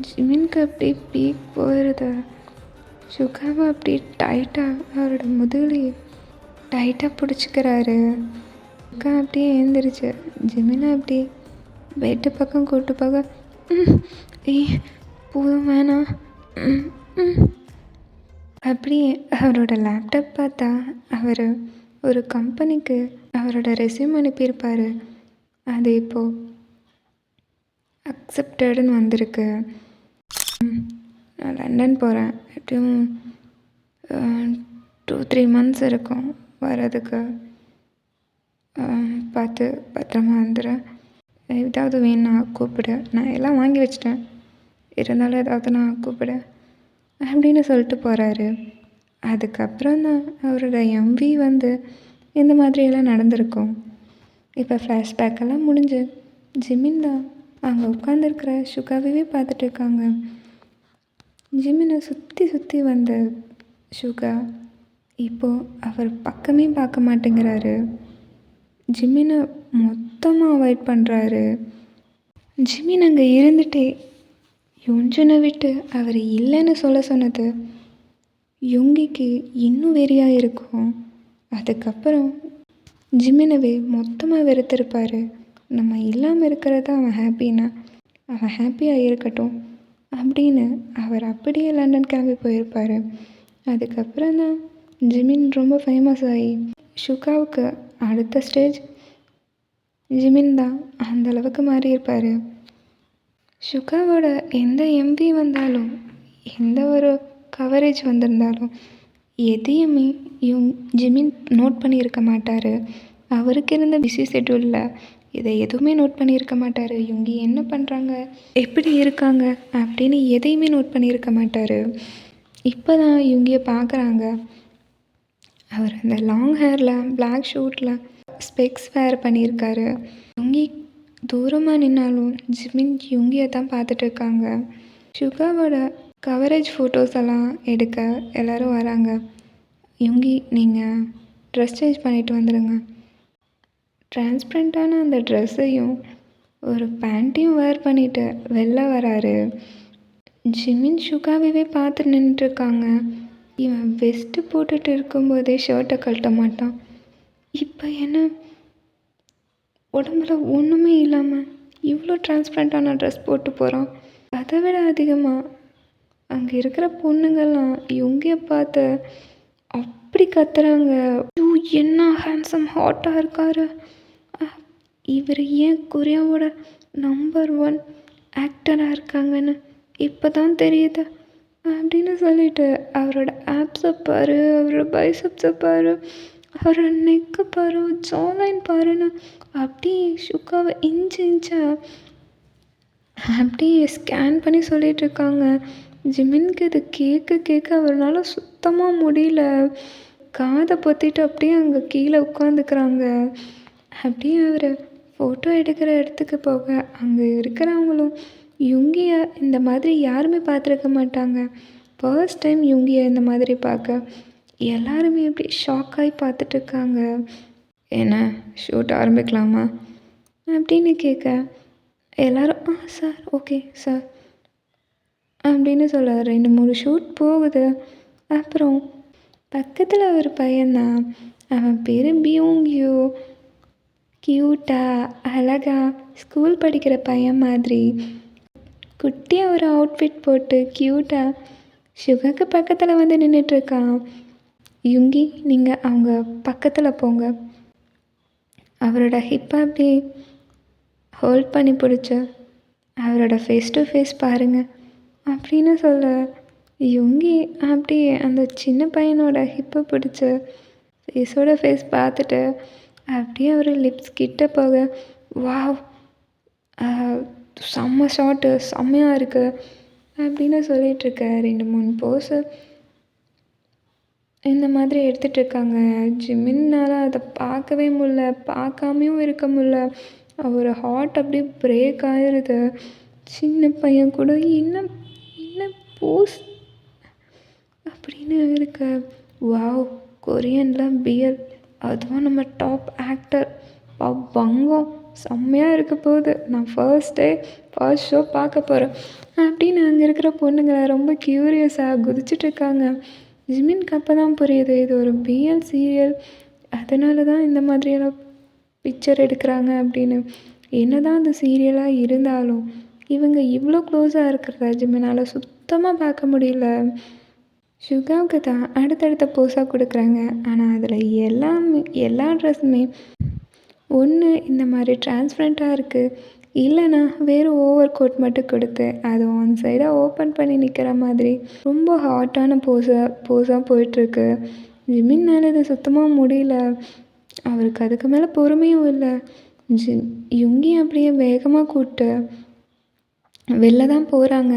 ஜிமினுக்கு அப்படியே பீக் போயிடுது. சுகாவை அப்படியே டைட்டாக அவரோட முதுகுலையே டைட்டாக பிடிச்சிக்கிறாரு. சுகா அப்படியே எழுந்திரிச்சு ஜிமினை அப்படியே பெட்டு பக்கம் கூட்டு போக, போதும் வேணாம், அப்படியே அவரோட லேப்டாப் பார்த்தா அவர் ஒரு கம்பெனிக்கு அவரோட ரெஸ்யூம் அனுப்பியிருப்பார். அது இப்போது அக்செப்டடுன்னு வந்திருக்கு. நான் லண்டன் போகிறேன், எப்படியும் 2-3 months இருக்கும் வர்றதுக்கு. பார்த்து பத்திரமா வந்துடுறேன், ஏதாவது வேணும்னா கூப்பிடு, நான் எல்லாம் வாங்கி வச்சிட்டேன், இருந்தாலும் ஏதாவது நான் கூப்பிடு அப்படின்னு சொல்லிட்டு போகிறாரு. அதுக்கப்புறம் தான் அவரோட எம்வி வந்து இந்த மாதிரியெல்லாம் நடந்திருக்கும். இப்போ ஃப்ளாஷ்பேக்கெல்லாம் முடிஞ்சு ஜிமின் தான் அங்கே உட்காந்துருக்கிற சுகாவே பார்த்துட்டு இருக்காங்க. ஜிமினை சுற்றி வந்த சுகா இப்போது அவர் பக்கமே பார்க்க மாட்டேங்கிறாரு. ஜிமினை மொத்தமாக அவாய்ட் பண்ணுறாரு. ஜிமின் அங்கே இருந்துகிட்டே யுன்ஜுனை விட்டு அவர் இல்லைன்னு சொல்ல சொன்னது யுங்கிக்கு இன்னும் வெறியாக இருக்கும். அதுக்கப்புறம் ஜிமினவே மொத்தமாக வெறுத்திருப்பார். நம்ம இல்லாமல் இருக்கிறது தான் அவன் ஹாப்பின்னா அவன் ஹாப்பியாக இருக்கட்டும் அப்படின்னு அவர் அப்படியே லண்டன் கிளம்பி போயிருப்பார். அதுக்கப்புறம் தான் ஜிமின் ரொம்ப ஃபேமஸ் ஆகி ஷுகாவுக்கு அடுத்த ஸ்டேஜ் ஜிமின் தான் அந்தளவுக்கு மாறியிருப்பார். ஷுகாவோட எந்த எம்பி வந்தாலும் எந்த ஒரு கவரேஜ் வந்திருந்தாலும் எதையுமே ஜிமின் நோட் பண்ணியிருக்க மாட்டார். அவருக்கு இருந்த பிஸி ஷெட்யூலில் இதை எதுவுமே நோட் பண்ணியிருக்க மாட்டார். இவங்க என்ன பண்ணுறாங்க, எப்படி இருக்காங்க அப்படின்னு எதையுமே நோட் பண்ணியிருக்க மாட்டார். இப்போ தான் இவங்க பார்க்குறாங்க. அவர் அந்த லாங் ஹேரில் பிளாக் ஷூட்டில் ஸ்பெக்ஸ் வேர் பண்ணியிருக்காரு. இவங்க தூரமாக நின்னாலும் ஜிமின் இவங்கியை தான் பார்த்துட்டு இருக்காங்க. ஷுகாவோட கவரேஜ் ஃபோட்டோஸ் எல்லாம் எடுக்க எல்லோரும் வராங்க. இவங்கி நீங்கள் ட்ரெஸ் சேஞ்ச் பண்ணிவிட்டு வந்துடுங்க. டிரான்ஸ்பரண்ட்டான அந்த ட்ரெஸ்ஸையும் ஒரு பேண்ட்டையும் வேர் பண்ணிவிட்டு வெளில வராரு. ஜிமின் ஷுகாவே பார்த்து நின்றுட்டுருக்காங்க. இவன் வெஸ்ட்டு போட்டுட்டு இருக்கும்போதே ஷர்ட்டை கழட்ட மாட்டான். இப்போ என்ன உடம்புல ஒன்றுமே இல்லாமல் இவ்வளோ டிரான்ஸ்பரண்ட்டான ட்ரெஸ் போட்டு போகிறான். அதை விட அதிகமாக அங்கே இருக்கிற பொண்ணுங்கள்லாம் இவங்க பார்த்து அப்படி கத்துறாங்க. என்ன ஹேண்ட்ஸம் ஹாட்டாக இருக்காரு, இவர் ஏன் கொரியாவோட நம்பர் 1 ஆக்டராக இருக்காங்கன்னு இப்போ தான் தெரியுது அப்படின்னு சொல்லிட்டு அவரோட ஆப்ஸை பாரு, அவரோட பைசப்ஸை பாரு, அவரோட நெக்கை பாரு, ஜாலைன் பாருன்னு அப்படியே ஷுகாவை இன்ச்சா அப்படியே ஸ்கேன் பண்ணி சொல்லிகிட்ருக்காங்க. ஜிமின்க்கு இது கேட்க அவரால் சுத்தமாக முடியல. காதை பொத்திட்டு அப்படியே அங்கே கீழே உட்காந்துக்கிறாங்க. அப்படியே அவர் ஃபோட்டோ எடுக்கிற இடத்துக்கு போக அங்கே இருக்கிறவங்களும் இவங்கிய இந்த மாதிரி யாருமே பார்த்துருக்க மாட்டாங்க. ஃபர்ஸ்ட் டைம் இவங்கிய இந்த மாதிரி பார்க்க எல்லாருமே அப்படி ஷாக்காகி பார்த்துட்ருக்காங்க. என்ன ஷூட் ஆரம்பிக்கலாமா அப்படின்னு கேட்க எல்லோரும் சார் ஓகே சார் அப்படின்னு சொல்ல 2-3 ஷூட் போகுது. அப்புறம் பக்கத்தில் ஒரு பையன்தான், அவன் பேர் பியோங்கியூ. க்யூட்டாக அழகாக ஸ்கூல் படிக்கிற பையன் மாதிரி குட்டியாக ஒரு அவுட்ஃபிட் போட்டு க்யூட்டாக ஷுகாக்கு பக்கத்தில் வந்து நின்றுட்டுருக்கான். யுங்கி நீங்கள் அவங்க பக்கத்தில் போங்க, அவரோட ஹிப்பை அப்படி ஹோல்ட் பண்ணி பிடிச்சி அவரோட ஃபேஸ் டு ஃபேஸ் பாருங்கள் அப்படின்னு சொல்ல யுங்கி அப்படியே அந்த சின்ன பையனோட ஹிப்பை பிடிச்சி ஃபேஸோட ஃபேஸ் பார்த்துட்டு அப்படியே அவர் லிப்ஸ் கிட்ட போக வாவ் செம்ம ஷாட்டு செம்மையாக இருக்குது அப்படின்னு சொல்லிகிட்ருக்க 2-3 போஸு இந்த மாதிரி எடுத்துகிட்ருக்காங்க. ஜிமின்னால் அதை பார்க்கவே முடில, பார்க்காமையும் இருக்க முடில. அவர் ஹார்ட் அப்படியே பிரேக் ஆகிருது. சின்ன பையன் கூட என்ன போஸ் அப்படின்னு இருக்க. வாவ் கொரியனில் பிஎல், அதுவும் நம்ம டாப் ஆக்டர் பங்கம் செம்மையாக இருக்க போகுது, நான் ஃபர்ஸ்ட் ஷோ பார்க்க போகிறேன் அப்படின்னு அங்கே இருக்கிற பொண்ணுங்களை ரொம்ப க்யூரியஸாக குதிச்சிட்ருக்காங்க. ஜிமின்க்கு அப்போ தான் புரியுது இது ஒரு பிஎல் சீரியல், அதனால தான் இந்த மாதிரியெல்லாம் பிக்சர் எடுக்கிறாங்க அப்படின்னு. என்ன தான் அந்த சீரியலாக இருந்தாலும் இவங்க இவ்வளோ க்ளோஸாக இருக்கிறத ஜிமினால் சுத்தமாக பார்க்க முடியல. ஷுகாவுக்கு தான் அடுத்தடுத்த போஸாக கொடுக்குறாங்க. ஆனால் அதில் எல்லா ட்ரெஸ்ஸுமே ஒன்று இந்த மாதிரி டிரான்ஸ்பரண்ட்டாக இருக்குது, இல்லைனா வேறு ஓவர் கோட் மட்டும் கொடுத்து அது ஒன் சைடாக ஓப்பன் பண்ணி நிற்கிற மாதிரி ரொம்ப ஹாட்டான போஸாக போயிட்டுருக்கு. ஜிமின்னால் இது சுத்தமாக முடியல. அவருக்கு அதுக்கு மேலே பொறுமையும் இல்லை. யுங்கி அப்படியே வேகமாக கூப்பிட்டு வெளில தான் போகிறாங்க.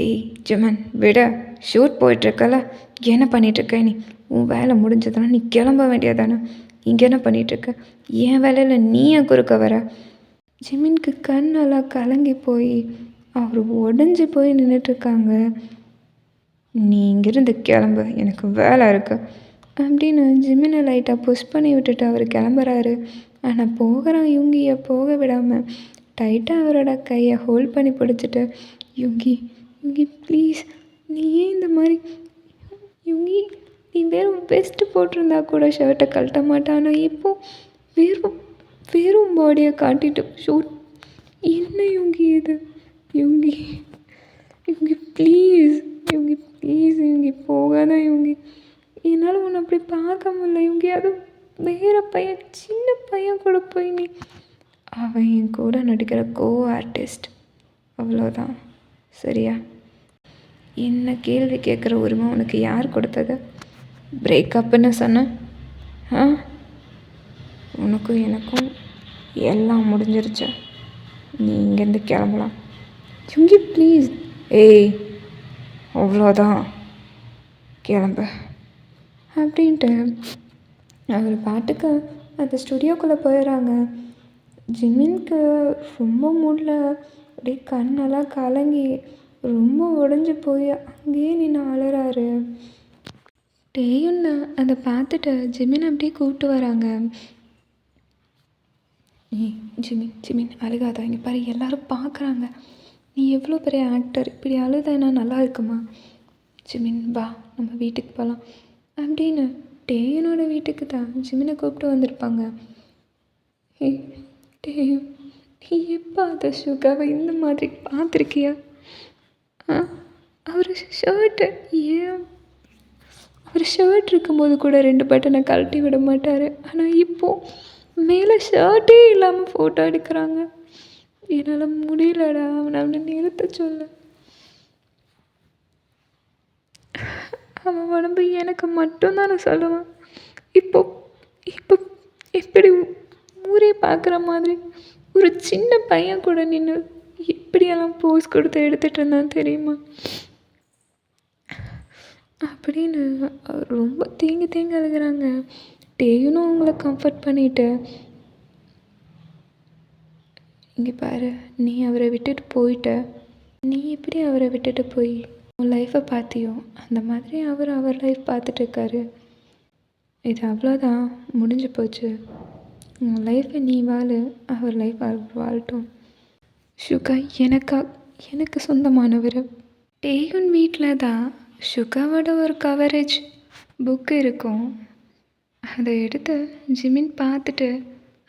ஏய் ஜிமன் விட, ஷூட் போயிட்டுருக்கல, என்ன பண்ணிகிட்ருக்க நீ? உன் வேலை முடிஞ்சதுன்னா நீ கிளம்ப வேண்டியதானே, இங்கே என்ன பண்ணிகிட்ருக்க? என் வேலையில் நீ ஏன் குறுக்க வர? ஜிமின்க்கு கண்ணெல்லாம் கலங்கி போய் அவர் உடஞ்சி போய் நின்றுட்டுருக்காங்க. நீ இங்கேருந்து கிளம்பு, எனக்கு வேலை இருக்குது அப்படின்னு ஜிமினை லைட்டாக புஷ் பண்ணி விட்டுட்டு அவர் கிளம்புறாரு. ஆனால் போகிறான் யுங்கியை போக விடாமல் டைட்டாக அவரோட கையை ஹோல்ட் பண்ணி பிடிச்சிட்டு, யுங்கி ப்ளீஸ், நீ ஏன் இந்த மாதிரி, யுங்கி வெறும் வெஸ்ட்டு போட்டிருந்தா கூட ஷர்ட்டை கழட்ட மாட்டான். ஆனால் இப்போது வெறும் வெறும் பாடியை காட்டிட்டு ஷூட். என்ன யோகி இது? யோகி யோகி ப்ளீஸ், யோகி ப்ளீஸ், யோகி போகாத யோகி. என்னால் உன்னை அப்படி பார்க்க முடியல யோகி. அதுவும் வேறு பையன், சின்ன பையன் கூட போய் நீ. அவன் என் கூட நடிக்கிற ஆர்டிஸ்ட், அவ்வளோதான். சரியா? என்ன கேள்வி கேட்குற உரிமை உனக்கு யார் கொடுத்தது? பிரேக்கப்புன்னு சொன்னேன். உனக்கும் எனக்கும் எல்லாம் முடிஞ்சிருச்சு. நீ இங்கேருந்து கிளம்பலாம். யோகி ப்ளீஸ். ஏய், அவ்வளோதான், கிளம்பு அப்படின்ட்டு அவர் பாட்டுக்கு அந்த ஸ்டுடியோக்குள்ளே போயிடுறாங்க. ஜிமினுக்கு ரொம்ப முடியல, அப்படியே கண்ணெல்லாம் கலங்கி ரொம்ப உடஞ்சி போய் அங்கேயே நின்று அழுறாரு. டேயுன்னு அதை பார்த்துட்டு ஜிமின் அப்படியே கூப்பிட்டு வராங்க. ஜிமின் அழுகாதா, இங்கே பாரு எல்லோரும் பார்க்குறாங்க, நீ எவ்வளோ பெரிய ஆக்டர், இப்படி அழுதானா நல்லா இருக்குமா? ஜிமின் வா நம்ம வீட்டுக்கு போகலாம் அப்படின்னு டேயனோட வீட்டுக்கு தான் ஜிமினை கூப்பிட்டு வந்திருப்பாங்க. டேயு, நீ எப்போ அதை சுகாவை இந்த மாதிரி பார்த்துருக்கியா? அவர் ஷர்ட் இருக்கும்போது கூட 2 பட்டனை கழட்டி விட மாட்டார். ஆனால் இப்போது மேலே ஷர்ட்டே இல்லாமல் ஃபோட்டோ எடுக்கிறாங்க. என்னால் முடியலடா, அவனை நிறுத்த சொல்ல. அவன் உடம்பு எனக்கு மட்டும்தான் நான் சொல்லுவான். இப்போ எப்படி ஊரே பார்க்குற மாதிரி ஒரு சின்ன பையன் கூட நின்று எப்படியெல்லாம் போஸ் கொடுத்து எடுத்துகிட்டு இருந்தான் தெரியுமா? அப்படின்னு ரொம்ப தேங்கி அழுகிறாங்க. டேயுனும் அவங்கள கம்ஃபர்ட் பண்ணிவிட்டு, இங்கே பாரு, நீ அவரை விட்டுட்டு போயிட்ட, நீ எப்படி அவரை விட்டுட்டு போய் உன் லைஃப்பை பார்த்தியோ அந்த மாதிரி அவர் லைஃப் பார்த்துட்ருக்காரு. இது அவ்வளோதான், முடிஞ்சு போச்சு. உன் லைஃப்பை நீ வாழு, அவர் லைஃப் அவர் வாழட்டும். சுகா எனக்கு சொந்தமானவர். டேயுன் வீட்டில் தான் சுகாவோட ஒரு கவரேஜ் புக்கு இருக்கும். அதை எடுத்து ஜிமின் பார்த்துட்டு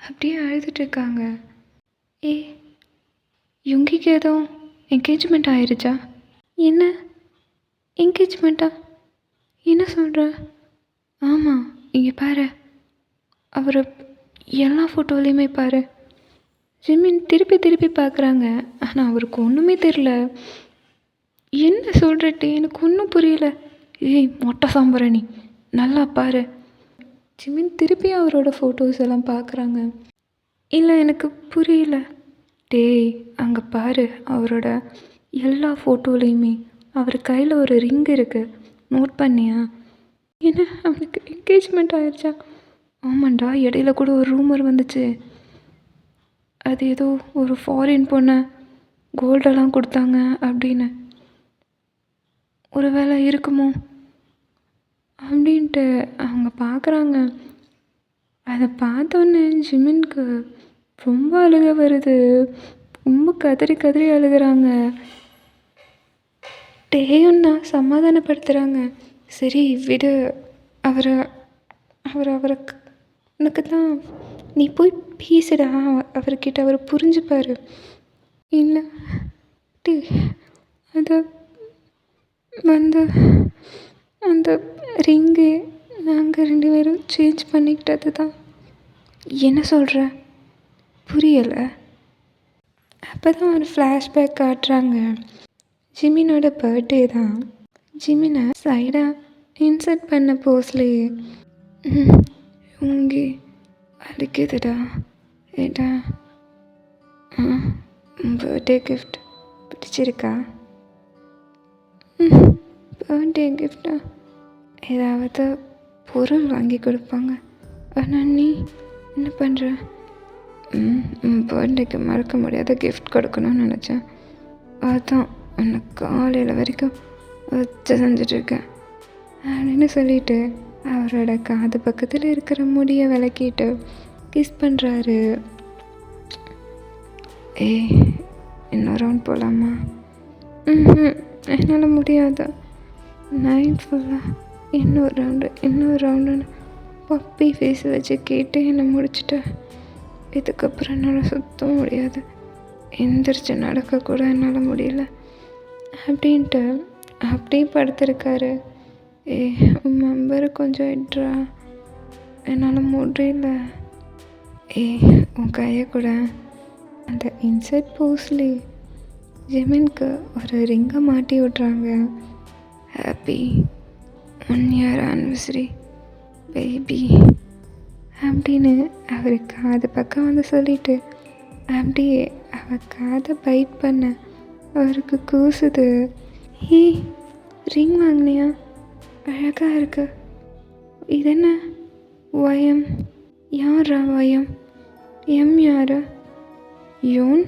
அப்படியே அழுதுட்ருக்காங்க. யுங்கிக்கு எதுவும் என்கேஜ்மெண்ட் ஆயிடுச்சா? என்ன என்கேஜ்மெண்ட்டா? என்ன சொல்கிற? ஆமாம், இங்கே பாரு, அவர் எல்லா ஃபோட்டோலையுமே பாரு. ஜிமின் திருப்பி பார்க்குறாங்க. ஆனால் அவருக்கு ஒன்றுமே தெரில. என்ன சொல்கிறட்டே, எனக்கு ஒன்றும் புரியல. ஏய் மொட்டை சாம்பிராணி, நல்லா பாரு. ஜிமின் திருப்பி அவரோட ஃபோட்டோஸ் எல்லாம் பார்க்குறாங்க. இல்லை எனக்கு புரியல. டேய் அங்கே பாரு, அவரோட எல்லா ஃபோட்டோலையுமே அவர் கையில் ஒரு ரிங் இருக்குது, நோட் பண்ணியா? என்ன அவனுக்கு என்கேஜ்மெண்ட் ஆயிடுச்சா? ஆமாண்டா, இடையில கூட ஒரு ரூமர் வந்துச்சு. அது ஏதோ ஒரு ஃபாரின் பொண்ணை கோல்டெல்லாம் கொடுத்தாங்க அப்படின்னு. ஒரு வேளை இருக்குமோ அப்படின்ட்டு அவங்க பார்க்குறாங்க. அதை பார்த்தோன்னே ஜிமினுக்கு ரொம்ப அழுக வருது. ரொம்ப கதறி அழுகிறாங்க. டேயுன்னா சமாதானப்படுத்துகிறாங்க. சரி விடு, அவருக்கு உனக்கு தான், நீ போய் பேசுடா அவர்கிட்ட, அவர் புரிஞ்சுப்பார். இல்லை டே, அது அந்த ரிங்கு நாங்கள் 2 பேரும் சேஞ்ச் பண்ணிக்கிட்டது தான். என்ன சொல்கிற? புரியலை. அப்போ தான் ஒரு ஃப்ளாஷ்பேக் காட்டுறாங்க. ஜிமினோட பர்த்டே தான். ஜிமினை சைடாக இன்சர்ட் பண்ண போஸ்லேயே உங்கி அடிக்குதுடா. ஏடா பர்த்டே கிஃப்ட் பிடிச்சிருக்கா? பர்த்டே கிஃப்டா? ஏதாவது பொருள் வாங்கி கொடுப்பாங்க. ஆனால் நீ என்ன பண்ணுற? பர்த்டேக்கு மறக்க முடியாத கிஃப்ட் கொடுக்கணும்னு நினச்சேன். அதுதான் உன்னை காலையில் வரைக்கும் வச்சு செஞ்சிட்ருக்கேன் அப்படின்னு சொல்லிட்டு அவரோட காது பக்கத்தில் இருக்கிற முடியை விளக்கிட்டு கிஸ் பண்ணுறாரு. இன்னொரு ரவுண்ட் போகலாமா? என்னால் முடியாது, நைட் ஃபுல்லாக இன்னொரு ரவுண்டுன்னு பப்பி ஃபேஸ் வச்சு கேட்டு என்னை முடிச்சிட்டேன். இதுக்கப்புறம் என்னால் சுத்த முடியாது, எந்திரிச்சு நடக்கக்கூட என்னால் முடியல அப்படின்ட்டு அப்படியே படுத்திருக்காரு. உன் மெம்பரை கொஞ்சம் இட்ரா, என்னால் முடியல. உன் கையை கூட. அந்த இன்சைட் போஸ்ட்லி ஜிமின்க்கு ஒரு ரிங்கை மாட்டி விட்றாங்க. ஹாப்பி 1 year anniversary பேபி அப்படின்னு அவர் காது பக்கம் வந்து சொல்லிட்டு அப்படியே அவர் காதை பைட் பண்ண அவருக்கு கூசுது. ரிங் வாங்கினியா? அழகாக இருக்கு. இது என்ன ஒயம்? யாரா ஒயம்? எம் யாரு? யோன்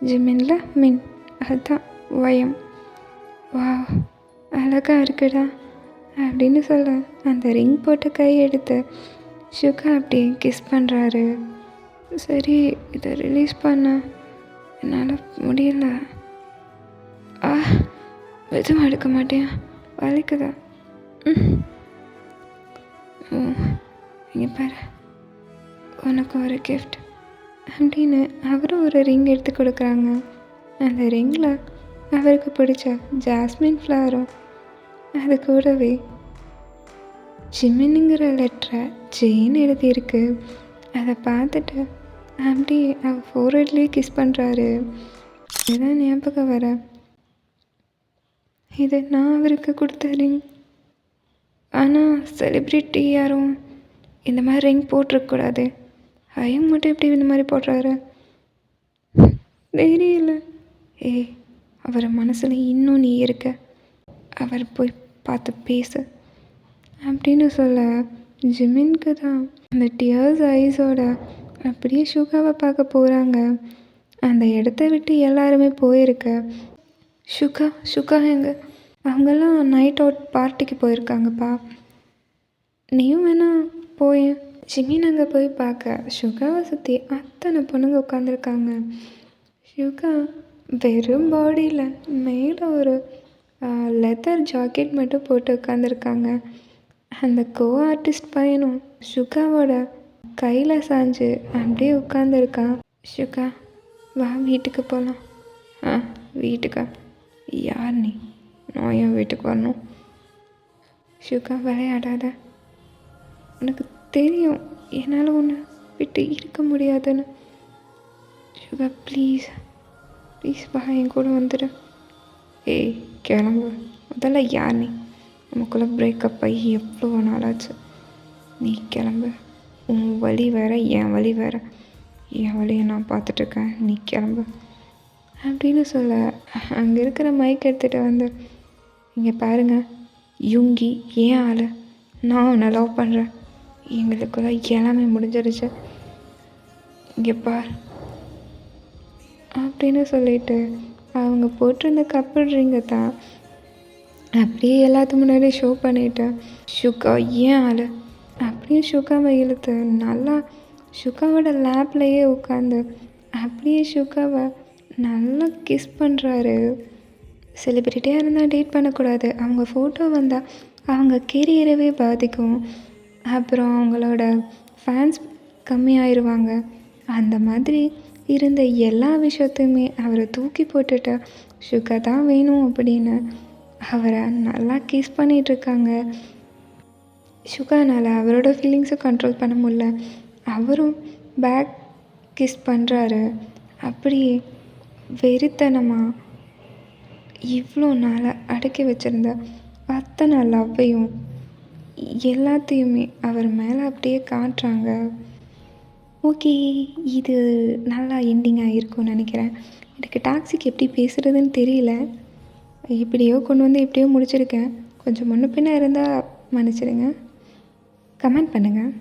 ஜிமின்ல மின், அதுதான் ஒயம். வா அழகாக இருக்குடா அப்படின்னு சொல்ல அந்த ரிங் போட்ட கை எடுத்து சுகா அப்படியே கிஸ் பண்ணுறாரு. சரி, இதை ரிலீஸ் பண்ண என்னால் முடியல. எதுவும் எடுக்க மாட்டேன், வலிக்குதா? இங்கே பாரு, உனக்கு ஒரு கிஃப்ட் அப்படின்னு அவரும் ஒரு ரிங் எடுத்து கொடுக்குறாங்க. அந்த ரிங்கில் அவருக்கு பிடிச்ச ஜாஸ்மின் ஃப்ளவரும் அது கூடவே ஜிமினுங்கிற லெட்டரை ஜெயின் எழுதியிருக்கு. அதை பார்த்துட்டு அப்படியே அவர் ஃபோர்ஹெட்லேயே கிஸ் பண்ணுறாரு. இதுதான் ஞாபகம் வர, இது நான் அவருக்கு கொடுத்த ரிங். ஆனால் செலிப்ரிட்டி யாரும் இந்த மாதிரி ரிங் போட்டிருக்கக்கூடாது. ஐயம் மட்டும் எப்படி இந்த மாதிரி போடுறாரு? தெரியல. அவர் மனசில் இன்னும் நீ இருக்க, அவர் போய் பார்த்து பேசு அப்படின்னு சொல்ல ஜிமின்க்கு தான் அந்த டியர்ஸ் ஐஸோட அப்படியே சுகாவை பார்க்க போகிறாங்க. அந்த இடத்த விட்டு எல்லாருமே போயிருக்க. சுகா எங்க? அவங்கெல்லாம் நைட் அவுட் பார்ட்டிக்கு போயிருக்காங்கப்பா, நீயும் வேணா போய். ஜிமின் அங்கே போய் பார்க்க சுகாவை சுற்றி அத்தனை பொண்ணுங்க உட்காந்துருக்காங்க. சுகா வெறும் பாடியில் மேலே ஒரு லெதர் ஜாக்கெட் மட்டும் போட்டு உட்காந்துருக்காங்க. அந்த கோ ஆர்டிஸ்ட் பையனும் சுகாவோட கையில் சாஞ்சு அப்படியே உட்காந்துருக்கான். சுகா வா வீட்டுக்கு போகலாம். வீட்டுக்கா? யார் நீ? நான் ஏன் வீட்டுக்கு வரணும்? சுகா விளையாடாத, உனக்கு தெரியும் என்னால் ஒன்று விட்டு இருக்க முடியாதுன்னு. சுகா ப்ளீஸ் வா, என் கூட வந்துடு. கிளம்பு. முதல்ல யார் நீ? நமக்குள்ளே பிரேக்கப் ஆகி எவ்வளோ நாளாச்சு. நீ கிளம்பு. உன் வழி வேறு, என் வழி வேறு. என் வழியை நான் பார்த்துட்ருக்கேன், நீ கிளம்பு அப்படின்னு சொல்ல அங்கே இருக்கிற மைக் எடுத்துகிட்டு வந்து, இங்கே பாருங்கள் யுங்கி, ஏன் ஆள், நான் உன்னை லவ் பண்ணுறேன், எங்களுக்குள்ள எல்லாமே முடிஞ்சிருச்சு, இங்கே பார் அப்படின்னு சொல்லிட்டு அவங்க போட்டிருந்த கப்பல் ரிங்கை தான் அப்படியே எல்லாத்துக்கு முன்னாடி ஷோ பண்ணிட்டேன். சுகா ஏன் ஆள் அப்படியே சுகாவை இழுத்து நல்லா சுகாவோட லேப்லேயே உட்காந்து அப்படியே சுகாவை நல்லா கிஸ் பண்ணுறாரு. செலிப்ரிட்டியாக இருந்தால் டேட் பண்ணக்கூடாது, அவங்க ஃபோட்டோ வந்தால் அவங்க கெரியரவே பாதிக்கும், அப்புறம் அவங்களோட ஃபேன்ஸ் கம்மியாயிருவாங்க. அந்த மாதிரி இருந்த எல்லா விஷயத்தையுமே அவரை தூக்கி போட்டுட்டு சுகா தான் வேணும் அப்படின்னு அவரை நல்லா கிஸ் பண்ணிகிட்ருக்காங்க. சுகானால் அவரோட ஃபீலிங்ஸை கண்ட்ரோல் பண்ண முடியல, அவரும் பேக் கிஸ் பண்ணுறாரு. அப்படியே வெறித்தனமாக இவ்வளோ நாளாக அடக்கி வச்சுருந்த அத்தனை லவ்வையும் எல்லாத்தையுமே அவர் மேலே அப்படியே காட்டுறாங்க. ஓகே, இது நல்லா எண்டிங்காக இருக்கும்னு நினைக்கிறேன். எனக்கு டாக்ஸிக்கு எப்படி பேசுகிறதுன்னு தெரியல, எப்படியோ கொண்டு வந்து எப்படியோ முடிச்சிருக்கேன். கொஞ்சம் முன்ன பின்ன இருந்தால் மன்னிச்சிடுங்க. கமெண்ட் பண்ணுங்கள்.